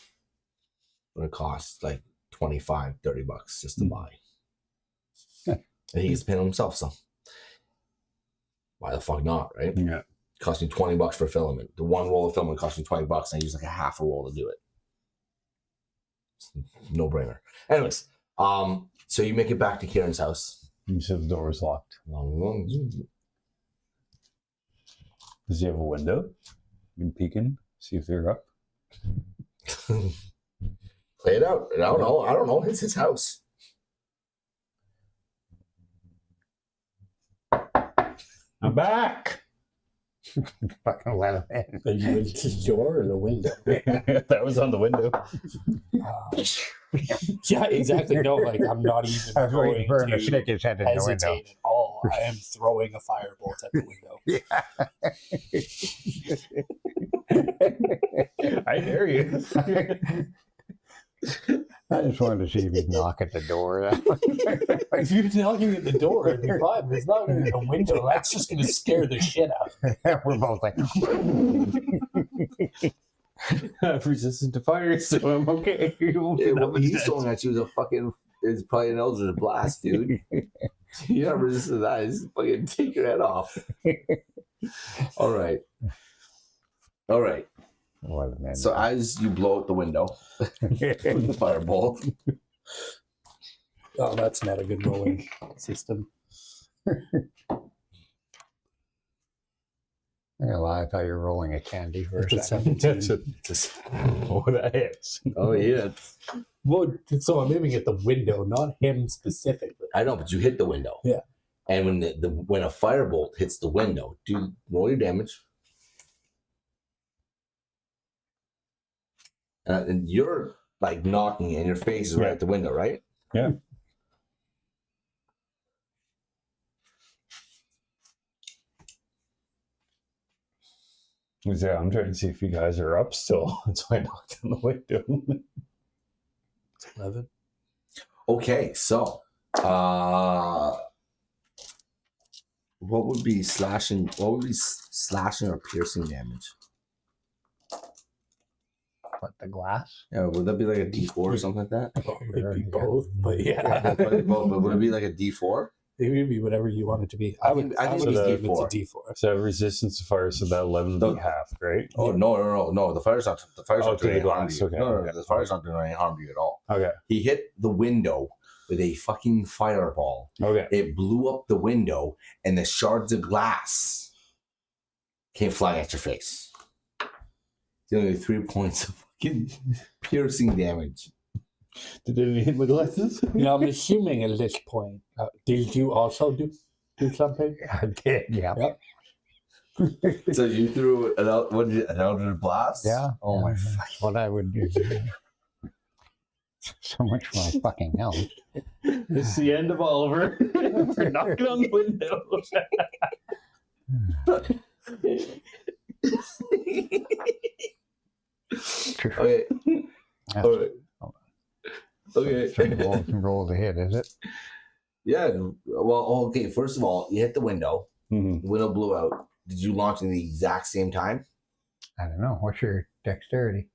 would cost like $25-$30 just to buy. Yeah. And he gets to paint them himself, so why the fuck not, right? Yeah. Cost me $20 for filament. The one roll of filament cost me $20, and I use like a half a roll to do it. No brainer. Anyways, so you make it back to Kieran's house. You said the door was locked. Does he have a window? You can peek in, see if they're up. Play it out. I don't know. It's his house. I'm back. Fucking let him in. Are you into the door or the window? That was on the window. Yeah, exactly. No, like I'm not even I was waiting for him going to stick his head in the window. hesitate at all. I am throwing a firebolt at the window. I dare you. I just wanted to see if he'd knock at the door. If you're knocking at the door, it'd be fine. But it's not going to be a window. That's just going to scare the shit out of me. We're both like, I'm resistant to fire, so I'm okay. What he's throwing at you is probably an Eldritch Blast, dude. You're not resistant to that. It's fucking take your head off. All right. what a man. So as you blow out the window with the firebolt, Oh, that's not a good rolling system. I'm gonna lie, I thought you were rolling a candy for a It's a second. 17. Oh, that hits. oh yeah, Well, so I'm aiming at the window, not him specifically. I know, but you hit the window. Yeah. And when a firebolt hits the window, roll your damage. And you're like knocking, and your face is right at the window, right? Yeah. Yeah, I'm trying to see if you guys are up still. That's why I knocked on the window. It's 11. Okay, so what would be slashing? What would be slashing or piercing damage? What, the glass? Yeah, would that be like a D4 or something like that? It'd be both, but yeah. But would it be like a D4? It would be whatever you want it to be. I I would think assume it's it's a D4. So resistance to fire, so that 11 would be half, right? Oh no! The fire's not. The fire's Oh, not to doing the any harm to glass, you. okay, No, okay. the fire's not doing any harm to you at all. Okay. He hit the window with a fucking fireball. Okay. It blew up the window, and the shards of glass came flying at your face. Dealing with 3 points of fucking piercing damage. Did it hit my glasses? Now, I'm assuming at this point, did you also do something? I did, yeah. Yep. So you threw an Eldritch Blast? Yeah. Oh my yeah. fucking. What I would do. So much for my fucking health. It's the end of Oliver. We're knocking on the window. Okay. That's All right. Okay. so roll the hit, is it? Yeah. Well, okay. First of all, you hit the window. Mm-hmm. The window blew out. did you launch in the exact same time? I don't know. What's your dexterity?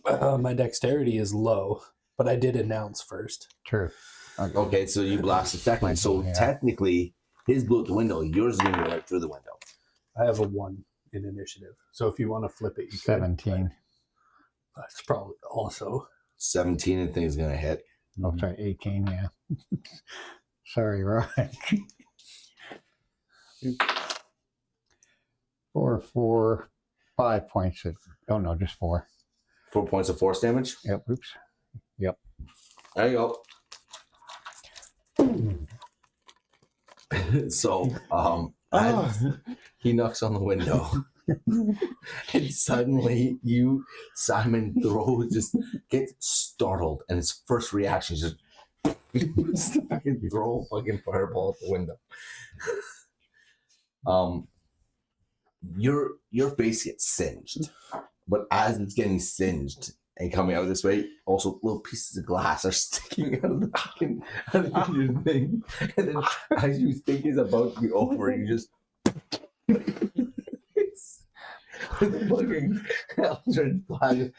My dexterity is low, but I did announce first. True. Okay, so you blasted second. So Yeah. technically, his blew out the window. Yours is going to go right through the window. I have a 1 in initiative. So if you want to flip it, you can. 17. That's probably also. 17 and thing's going to hit. Oh, sorry, 18, yeah. Sorry, Ryan. 5 points. Oh, no, just 4. 4 points of force damage. Yep, oops. Yep. There you go. So, as he knocks on the window, and suddenly you, Simon, gets startled, and his first reaction is just fucking throw a fucking fireball at the window. Your face gets singed, but as it's getting singed and coming out this way, also little pieces of glass are sticking out of the fucking out of your thing. And then as you think it's about to be over, you just the fucking Eldritch flag.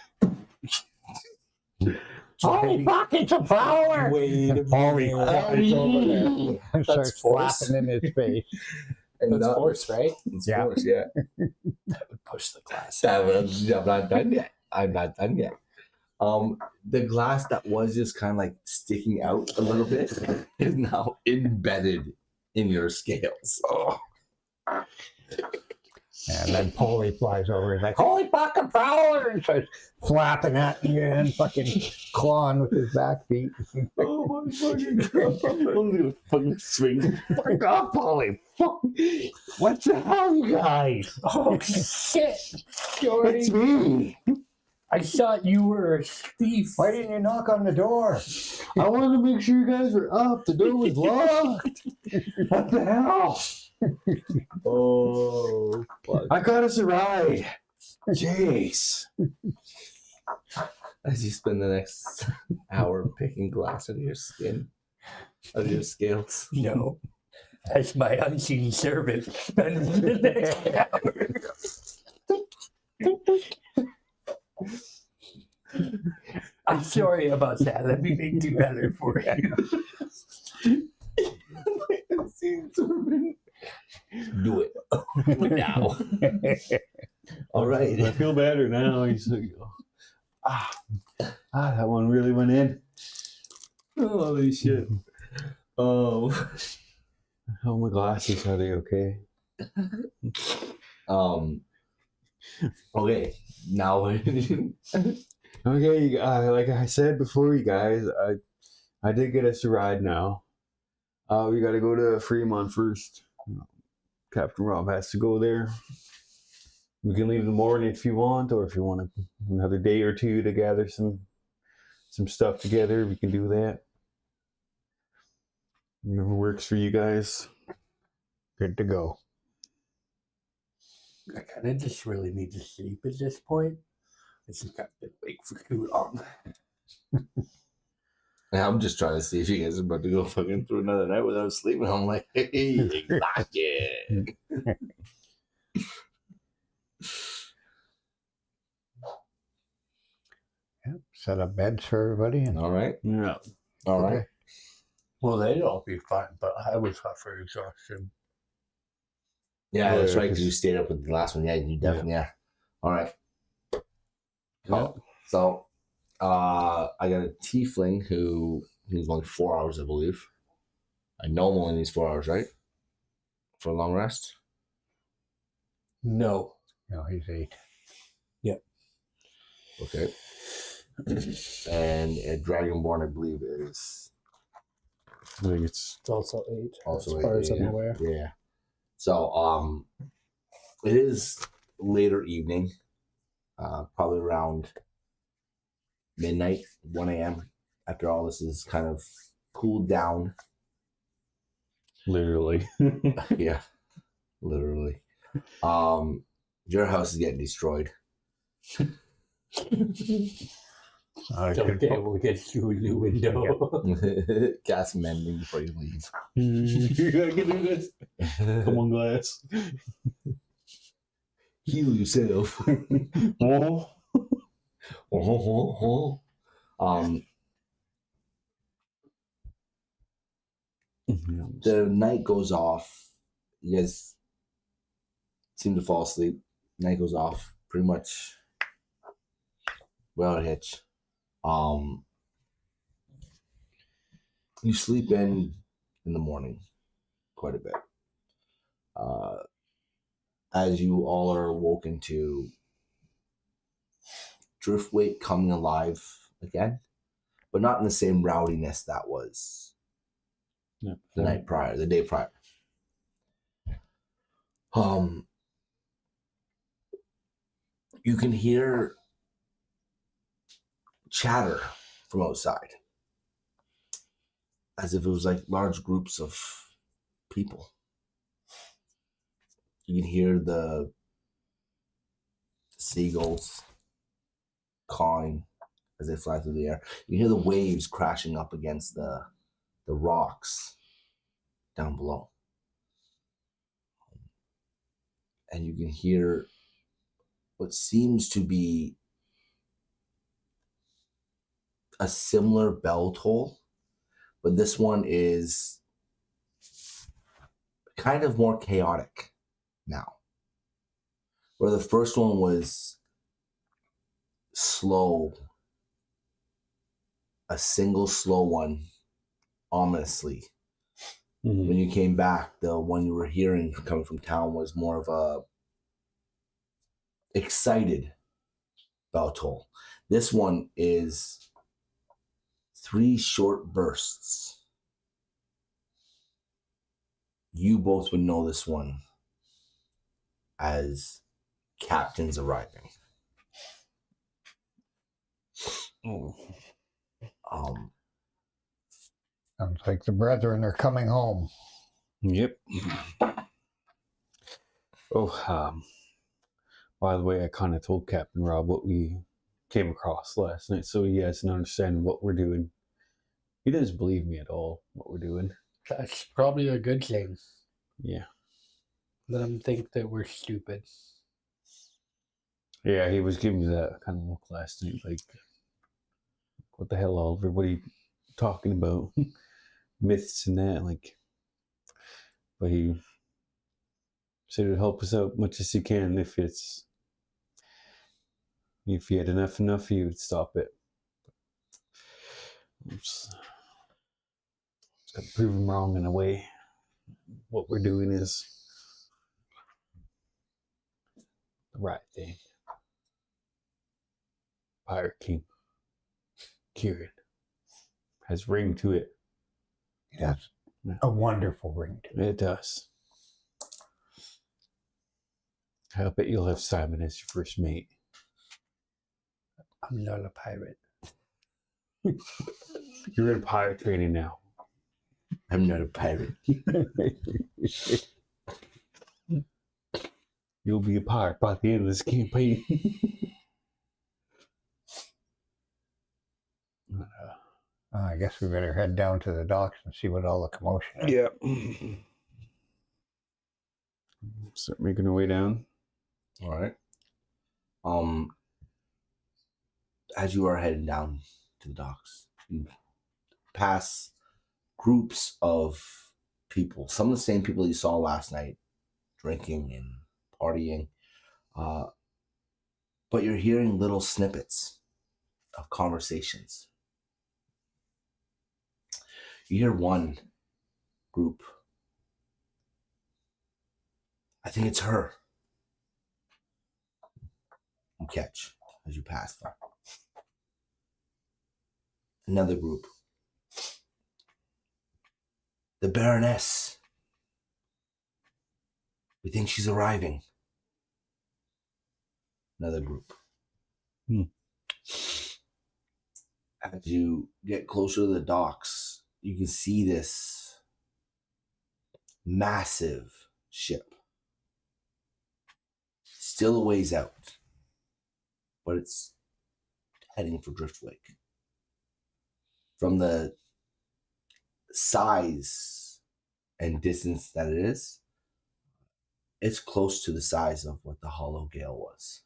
Holy buckets of power! Wait a Holy minute. crap, it's over there. That's Starts force. flapping in his face. And That's force, right? It's Yeah. force, yeah. That would push the glass. I'm not done yet. I'm not done yet. The glass that was just kind of like sticking out a little bit is now embedded in your scales. Oh. And then Polly flies over. He's like, holy fucking power! And starts flapping at you and fucking clawing with his back feet. Oh my fucking god. I'm gonna fucking swing. Fuck off, Polly! Fuck. What the hell, you guys? Oh shit, Jordy! It's me! I thought you were a thief. Why didn't you knock on the door? I wanted to make sure you guys were up. The door was locked. What the hell? Oh, fuck. I got us a ride. Jeez. As you spend the next hour picking glass out of your skin, out of your scales. No, as my unseen servant spends the next hour. I'm sorry about that. Let me make it better for you. Unseen servant. Do it now. All right. I feel better now. He's like, that one really went in. Holy shit. Oh, my glasses, are they okay? Okay. Now. Okay, like I said before, you guys, I did get us a ride now. We got to go to Fremont first. Captain Rob has to go there. We can leave in the morning if you want, or if you want another day or two to gather some stuff together, we can do that. Whatever works for you guys. Good to go. I kind of just really need to sleep at this point. I think I've been awake for too long. I'm just trying to see if you guys are about to go fucking through another night without sleeping. I'm like, hey, exhausted. Yep. Set up beds for everybody. And All right. Yeah. All right. Well, they'd all be fine, but I was hot for exhaustion. Yeah, that's Yeah, right, because you stayed up with the last one. Yeah, you definitely, yeah. All right. Cool. So, I got a tiefling who needs only 4 hours, I believe. I know him only needs 4 hours, right? For a long rest? No. no, he's 8. Okay. And a dragonborn, I believe, is I think it's It's also 8, also as far as I'm yeah. aware. Yeah. So, it is later evening, probably around midnight, 1 a.m. After all this is kind of cooled down. literally. Yeah, literally. Your house is getting destroyed. I Don't could be able to get through the window. Cast mending before you leave. I can do this. Come on, glass. Heal yourself. Oh. The night goes off. You guys seem to fall asleep. Night goes off pretty much without a hitch. You sleep in the morning quite a bit. As you all are awoken to Driftweight coming alive again, but not in the same rowdiness that was the day prior. You can hear chatter from outside, as if it was like large groups of people. You can hear the seagulls cawing as they fly through the air. You hear the waves crashing up against the rocks down below. And you can hear what seems to be a similar bell toll, but this one is kind of more chaotic now. Where the first one was slow, a single slow one, ominously. Mm-hmm. When you came back, the one you were hearing coming from town was more of a excited bell toll. This one is 3 short bursts. You both would know this one as captains arriving. Sounds like the brethren are coming home. Yep. By the way, I kind of told Captain Rob what we came across last night, so he has an understanding what we're doing. He doesn't believe me at all, what we're doing. That's probably a good thing. Yeah. Let him think that we're stupid. Yeah, he was giving me that kind of look last night, like, what the hell, all everybody talking about myths and that, like, but he said it would help us out much as he can if he had enough, he would stop it. Just gotta prove him wrong in a way. What we're doing is the right thing. Pirate King Kieran has ring to it. Yes, a wonderful ring to it. It does. I bet you'll have Simon as your first mate. I'm not a pirate. You're in pirate training now. I'm not a pirate. You'll be a pirate by the end of this campaign. I guess we better head down to the docks and see what all the commotion is. Yeah. Start making our way down. All right. As you are heading down to the docks, you pass groups of people, some of the same people you saw last night, drinking and partying. But you're hearing little snippets of conversations. You hear one group. I think it's her. You catch as you pass them. Another group. The Baroness. We think she's arriving. Another group. As you get closer to the docks, you can see this massive ship. Still a ways out, but it's heading for Driftwake. From the size and distance that it is, it's close to the size of what the Hollow Gale was.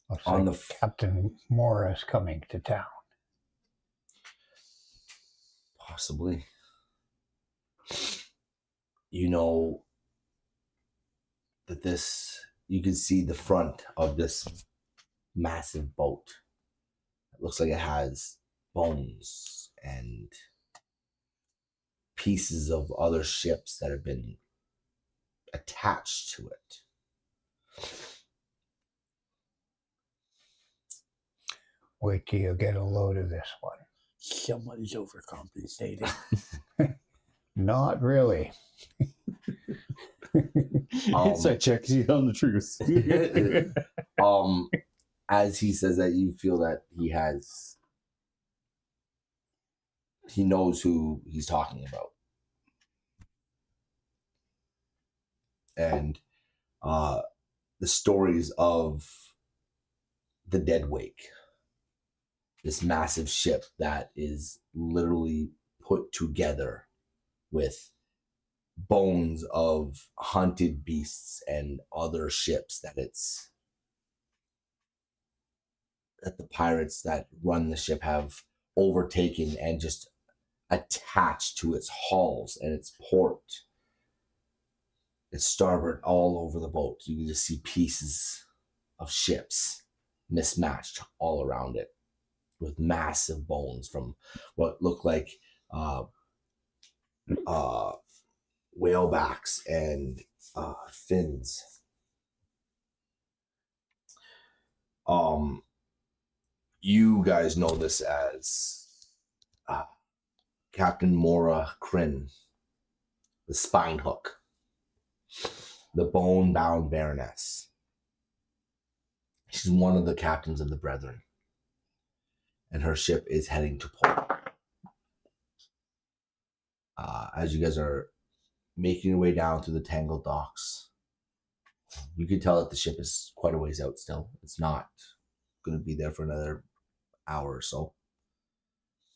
Looks On like Captain Morris coming to town. Possibly. You know that you can see the front of this massive boat. It looks like it has bones and pieces of other ships that have been attached to it. Wait till you get a load of this one. Someone's overcompensating. Not really. Inside check, you tell the truth. As he says that, you feel that he knows who he's talking about. And the stories of the Dead Wake, this massive ship that is literally put together with bones of hunted beasts and other ships that the pirates that run the ship have overtaken and just attached to its hulls and its port. Its starboard, all over the boat. You can just see pieces of ships mismatched all around it with massive bones from what look like whalebacks and fins. You guys know this as Captain Mora Kryn, the Spine Hook, the bone-bound Baroness. She's one of the captains of the Brethren, and her ship is heading to port. As you guys are making your way down through the tangled docks, you can tell that the ship is quite a ways out still. It's not going to be there for another hour or so.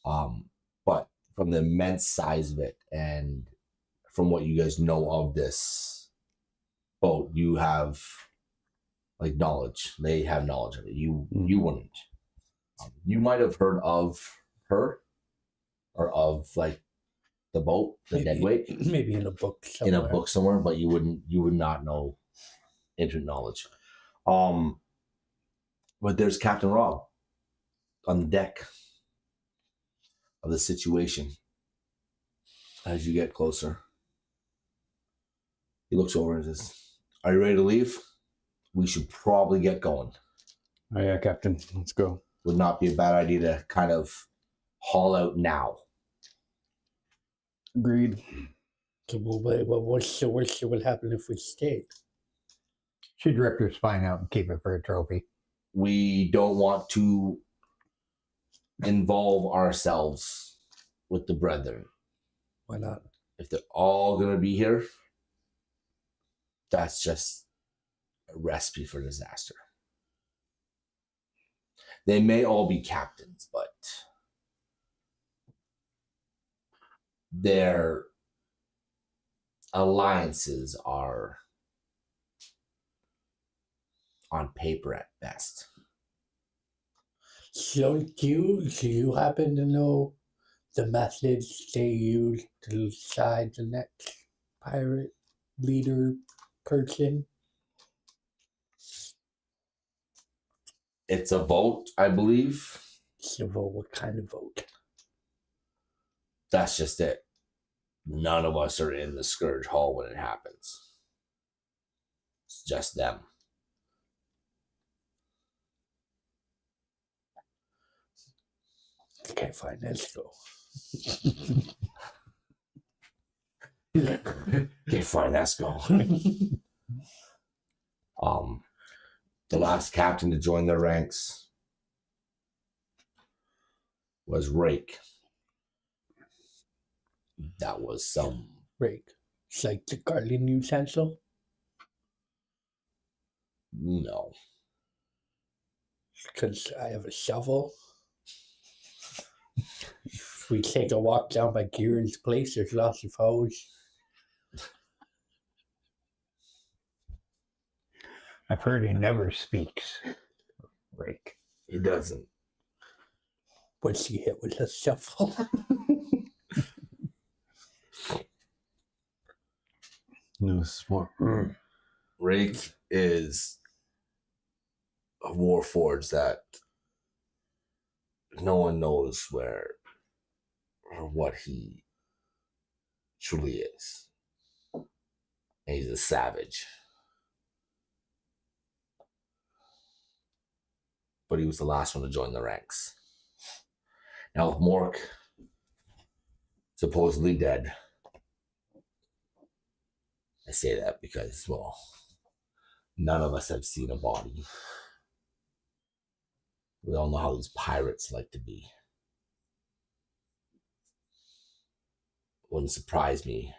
But from the immense size of it and from what you guys know of this boat, you have like knowledge. They have knowledge of it. You wouldn't. You might have heard of her or of like the boat, the Dead Wake. Maybe in a book somewhere. In a book somewhere, but you would not know intimate knowledge. But there's Captain Rob on the deck of the situation. As you get closer, he looks over and says, "Are you ready to leave? We should probably get going." Oh yeah, Captain, let's go. Would not be a bad idea to kind of haul out now. Agreed. So what's the worst that would happen if we stayed? She'd rip your spine out and keep it for a trophy. We don't want to involve ourselves with the Brethren. Why not? If they're all going to be here, that's just a recipe for disaster. They may all be captains, but their alliances are on paper at best. So do you happen to know the methods they use to decide the next pirate leader person? It's a vote, I believe. So what kind of vote? That's just it. None of us are in the Scourge Hall when it happens. It's just them. Okay, fine, let's go. Okay, fine, let's go. The last captain to join their ranks was Rake. That was some... Rake. It's like the garden utensil? No. Because I have a shovel. If we take a walk down by Kieran's place, there's lots of hoes. I've heard he never speaks. Rake. He doesn't. What's he hit with a shovel? No, smart. Rake is a warforged that no one knows where or what he truly is. And he's a savage. But he was the last one to join the ranks. Now, with Mork supposedly dead, I say that because, well, none of us have seen a body. We all know how these pirates like to be. Wouldn't surprise me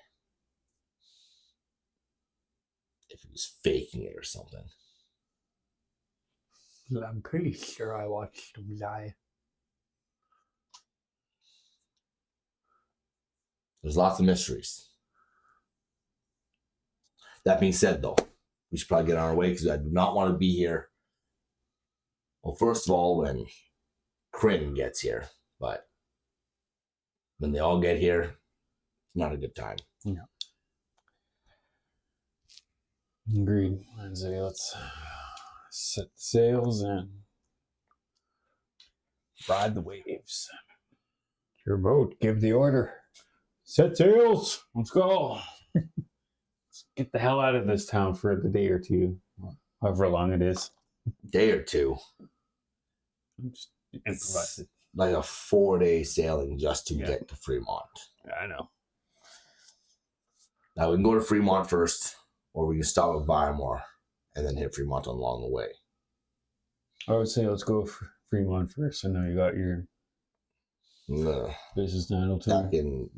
if he was faking it or something. I'm pretty sure I watched him die. There's lots of mysteries. That being said, though, we should probably get on our way because I do not want to be here. Well, first of all, when Kryn gets here, but when they all get here, it's not a good time. Yeah. Agreed. Wednesday, let's set the sails and ride the waves. Your boat. Give the order. Set sails. Let's go. Let's get the hell out of this town for the day or two, however long it is. Day or two. Just improvise it. Like a 4-day sailing just to get to Fremont. I know. Now we can go to Fremont first, or we can stop at Viremoor and then hit Fremont along the way. I would say let's go for Fremont first. I know you got your business 902.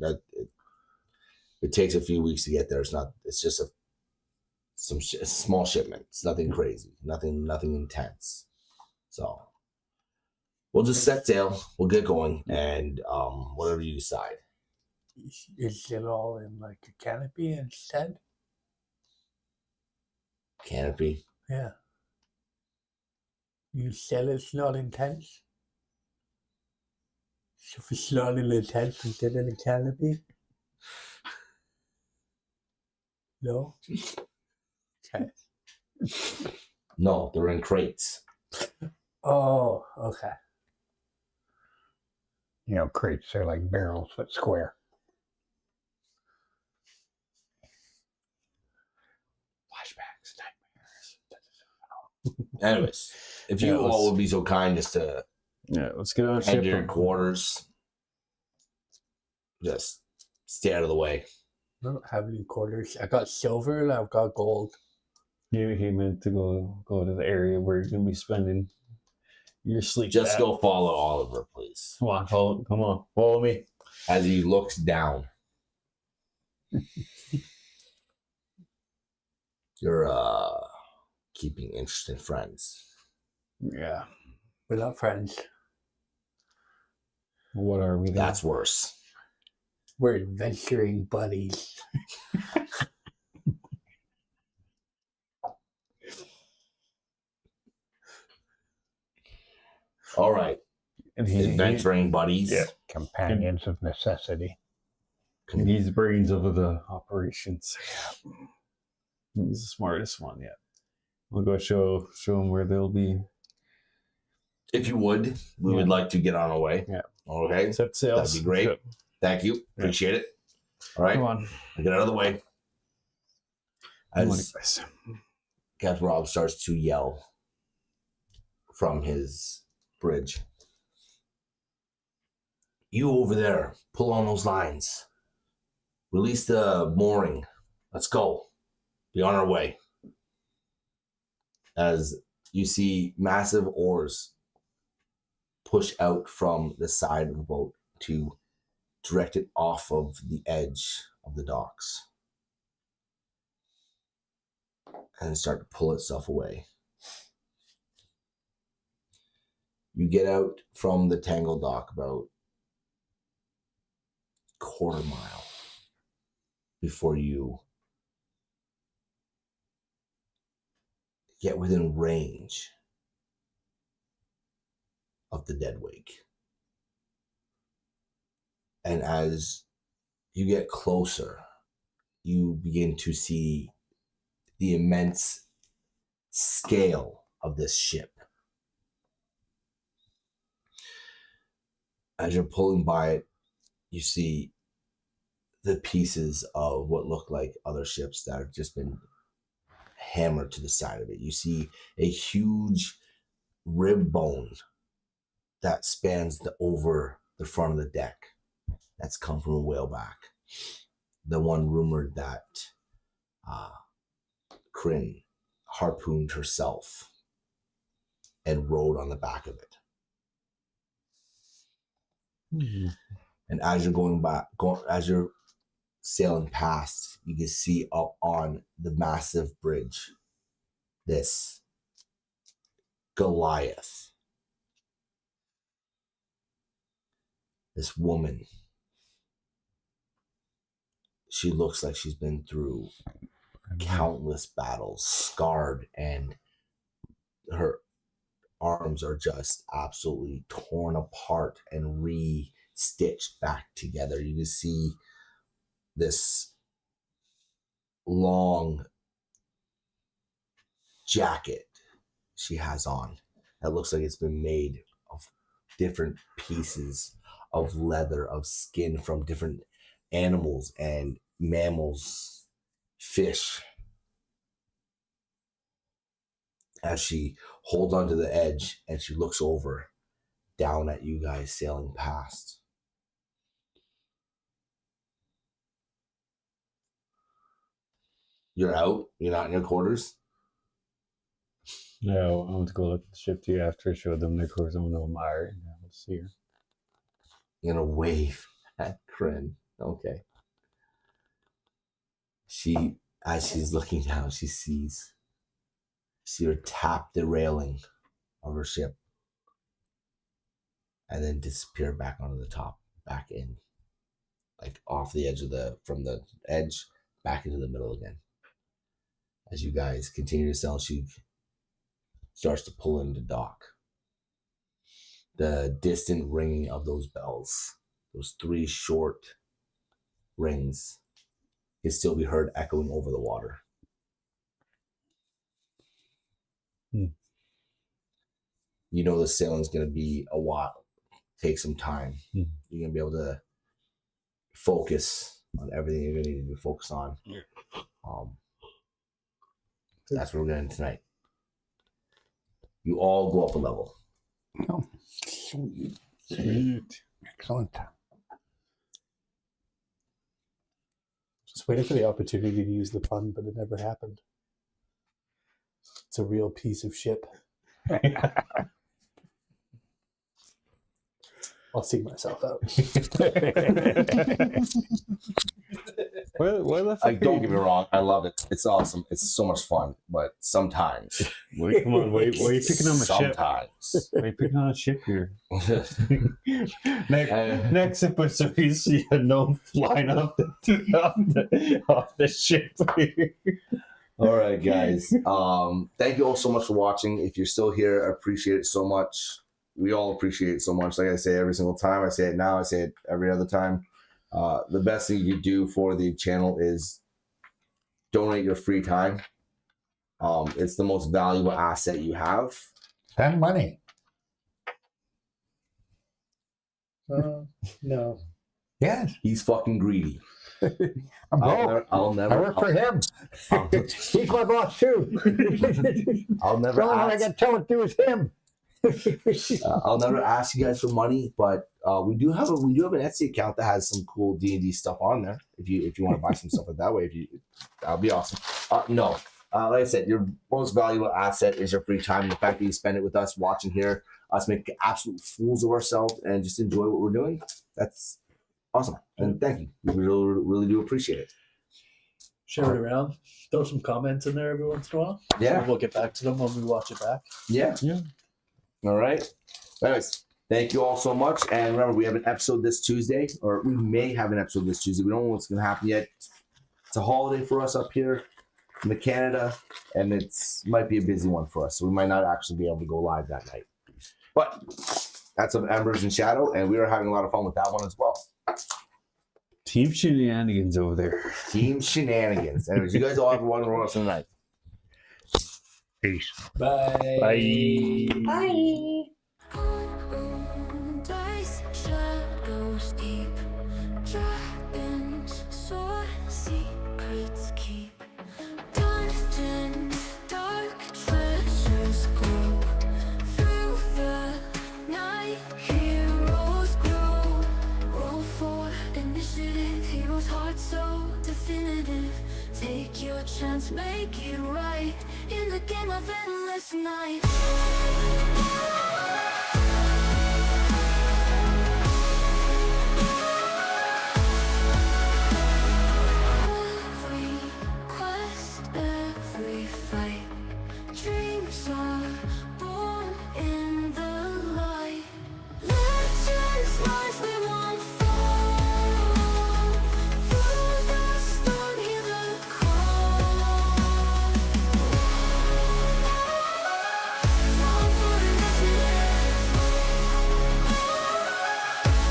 It takes a few weeks to get there. It's just a small shipment. It's nothing crazy, nothing intense. So we'll just set sail. We'll get going, and whatever you decide. Is it all in like a canopy instead? Canopy. Yeah. You said it's not intense? So if it's not intense, is it in a canopy? No? Okay. No, they're in crates. Oh, okay. You know, crates are like barrels, but square. Flashbacks, nightmares. Anyways, if you all would be so kind as to let's get on head to ship. your quarters, just stay out of the way. I don't have any quarters. I got silver and I've got gold. He meant to go to the area where you're gonna be spending your sleep. Just go follow Oliver, please. Come on, follow me. As he looks down. You're keeping interesting friends. Yeah. We're not friends. What are we then? That's worse. We're adventuring buddies. All right. And Adventuring buddies. Yeah. Companions of necessity. He's the brains of the operations. He's the smartest one yet. We'll go show him where they'll be. If you would, we would like to get on our way. Yeah. Okay. Set sails. That'd be great. Yep. Thank you. Appreciate it. All right. Come on. Get out of the way. As Guys. Captain Rob starts to yell from his bridge. You over there, pull on those lines. Release the mooring. Let's go. Be on our way. As you see massive oars push out from the side of the boat to direct it off of the edge of the docks and start to pull itself away. You get out from the Tangle Dock about quarter mile before you get within range of the dead wake. And as you get closer, you begin to see the immense scale of this ship. As you're pulling by it, you see the pieces of what look like other ships that have just been hammered to the side of it. You see a huge rib bone that spans over the front of the deck. That's come from a whaleback. The one rumored that Kryn harpooned herself and rode on the back of it. Mm-hmm. And as you're as you're sailing past, you can see up on the massive bridge this Goliath. This woman. She looks like she's been through countless battles, scarred, and her arms are just absolutely torn apart and re-stitched back together. You can see this long jacket she has on that looks like it's been made of different pieces of leather, of skin from different animals and mammals, fish. As she holds onto the edge and she looks over down at you guys sailing past. You're out? You're not in your quarters? No, I want to go look at the ship to you after I show them their quarters. I want to admire. Yeah, let's see her. You're gonna wave at Kryn. Okay. As she's looking down, she sees her tap the railing of her ship and then disappear back onto the top, back in, like off the edge from the edge back into the middle again. As you guys continue to sail, she starts to pull into dock. The distant ringing of those bells, those 3 short rings, can still be heard echoing over the water. You know the sailing's going to be a while, take some time. You're going to be able to focus on everything you're going to need to be focused on. That's what we're going to do tonight. You all go up a level. Oh, sweet. Excellent. Just waiting for the opportunity to use the pun, but it never happened. It's a real piece of ship. I'll see myself out. Don't get me wrong, I love it. It's awesome. It's so much fun. But sometimes, wait, come on, wait! Why are you picking on my ship? Sometimes, why are you picking on a ship here? Next episode, you see a gnome flying off the ship. All right, guys. Thank you all so much for watching. If you're still here, I appreciate it so much. We all appreciate it so much. Like I say every single time, I say it now, I say it every other time. The best thing you do for the channel is donate your free time. It's the most valuable asset you have. Spend money. No. Yes. He's fucking greedy. I'm broke. I'll never. I work for him. He's my boss too. I'll never. The only one I got to tell it to is him. I'll never ask you guys for money, but we do have an Etsy account that has some cool D&D stuff on there. If you want to buy some stuff like that way, that'll be awesome. No, like I said, your most valuable asset is your free time. The fact that you spend it with us, watching here, us make absolute fools of ourselves, and just enjoy what we're doing. That's awesome, and thank you. We really, really do appreciate it. Share it around. Throw some comments in there every once in a while. Yeah, and we'll get back to them when we watch it back. Yeah. All right. Anyways, thank you all so much. And remember, we have an episode this Tuesday, or we may have an episode this Tuesday. We don't know what's going to happen yet. It's a holiday for us up here in the Canada, and it's might be a busy one for us. So we might not actually be able to go live that night. But that's some Embers and Shadow, and we were having a lot of fun with that one as well. Team shenanigans over there. Team shenanigans. Anyways, you guys all have a wonderful rest of the night. Peace. Bye. Bye. Bye. Dice, shadows deep, dragons soar, secrets keep. Dungeon, dark treasures glow. Through the night, heroes grow. Roll for initiative, heroes' heart so definitive. Take your chance, make it right in the game of endless night. Every quest, every fight, dreams are born in the light. Legends rise, we won't fall. Through the storm, hear the call. Fall for initiative.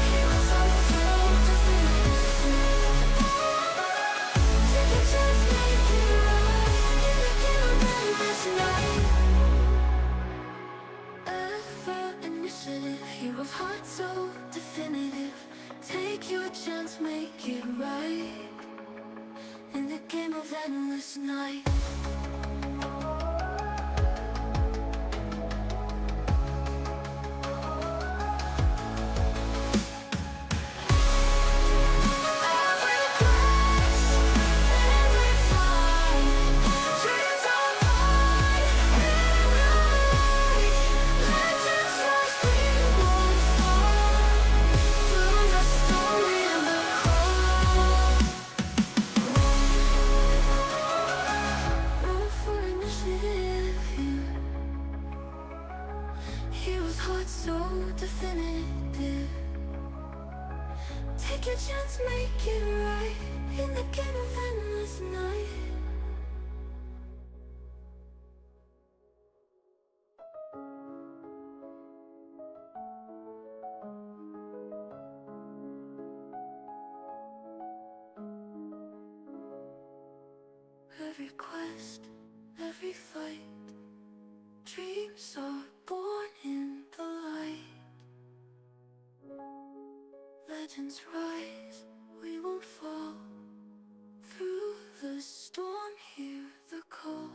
Heroes on the field, definitive. Take a chance, make it right in the game of endless night. Ever initiative, hero's heart so definitive. Take your chance, make it right in the game of endless night. Every quest, every fight, dreams are born in the light. Legends rise, we won't fall. Through the storm, hear the call. Roll for initiative here. Hero's heart so definitive. Take your chance, make it right in the game of endless night. Every quest, every fight, dreams are born in the light. Legends rise, we won't fall. Through the storm, hear the call.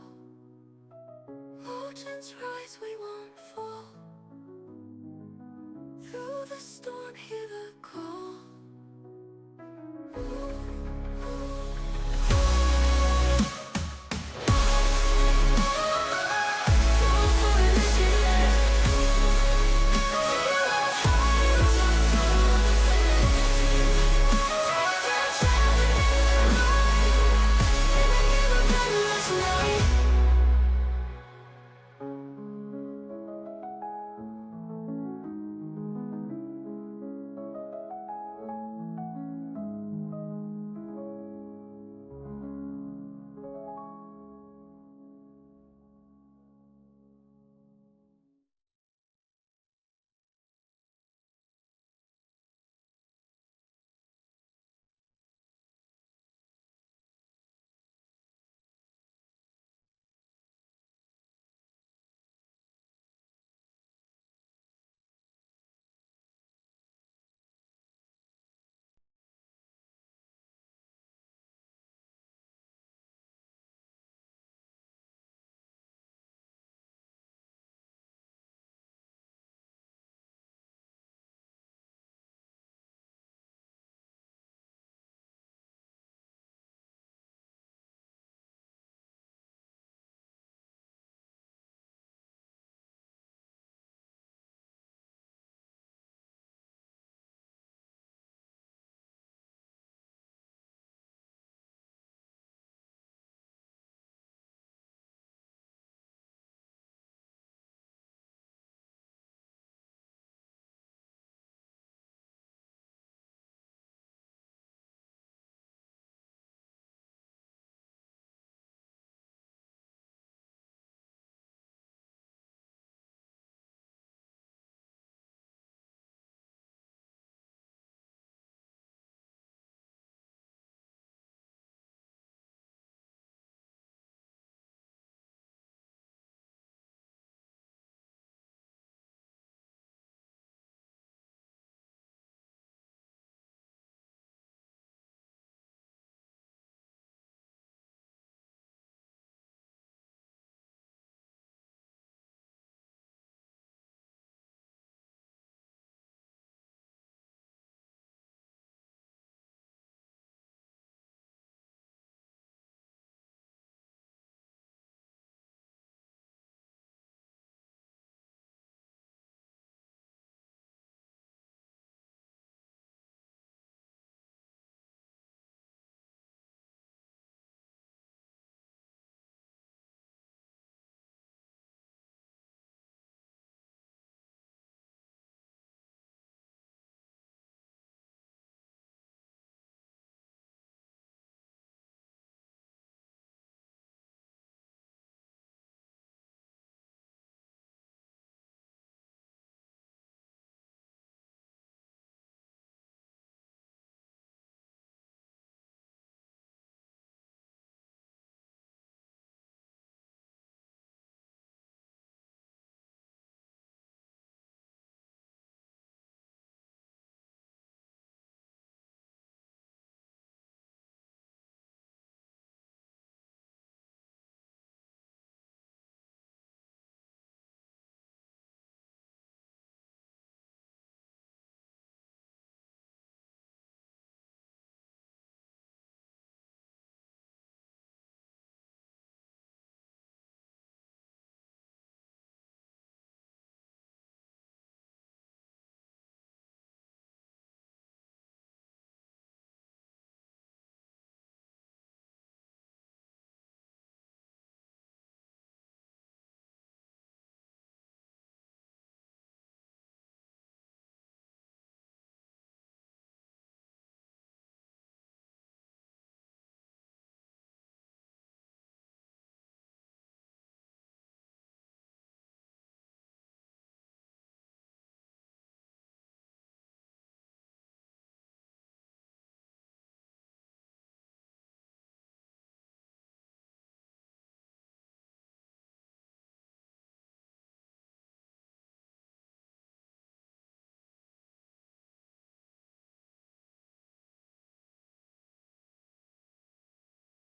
Legends rise, we won't fall. Through the storm, hear the call.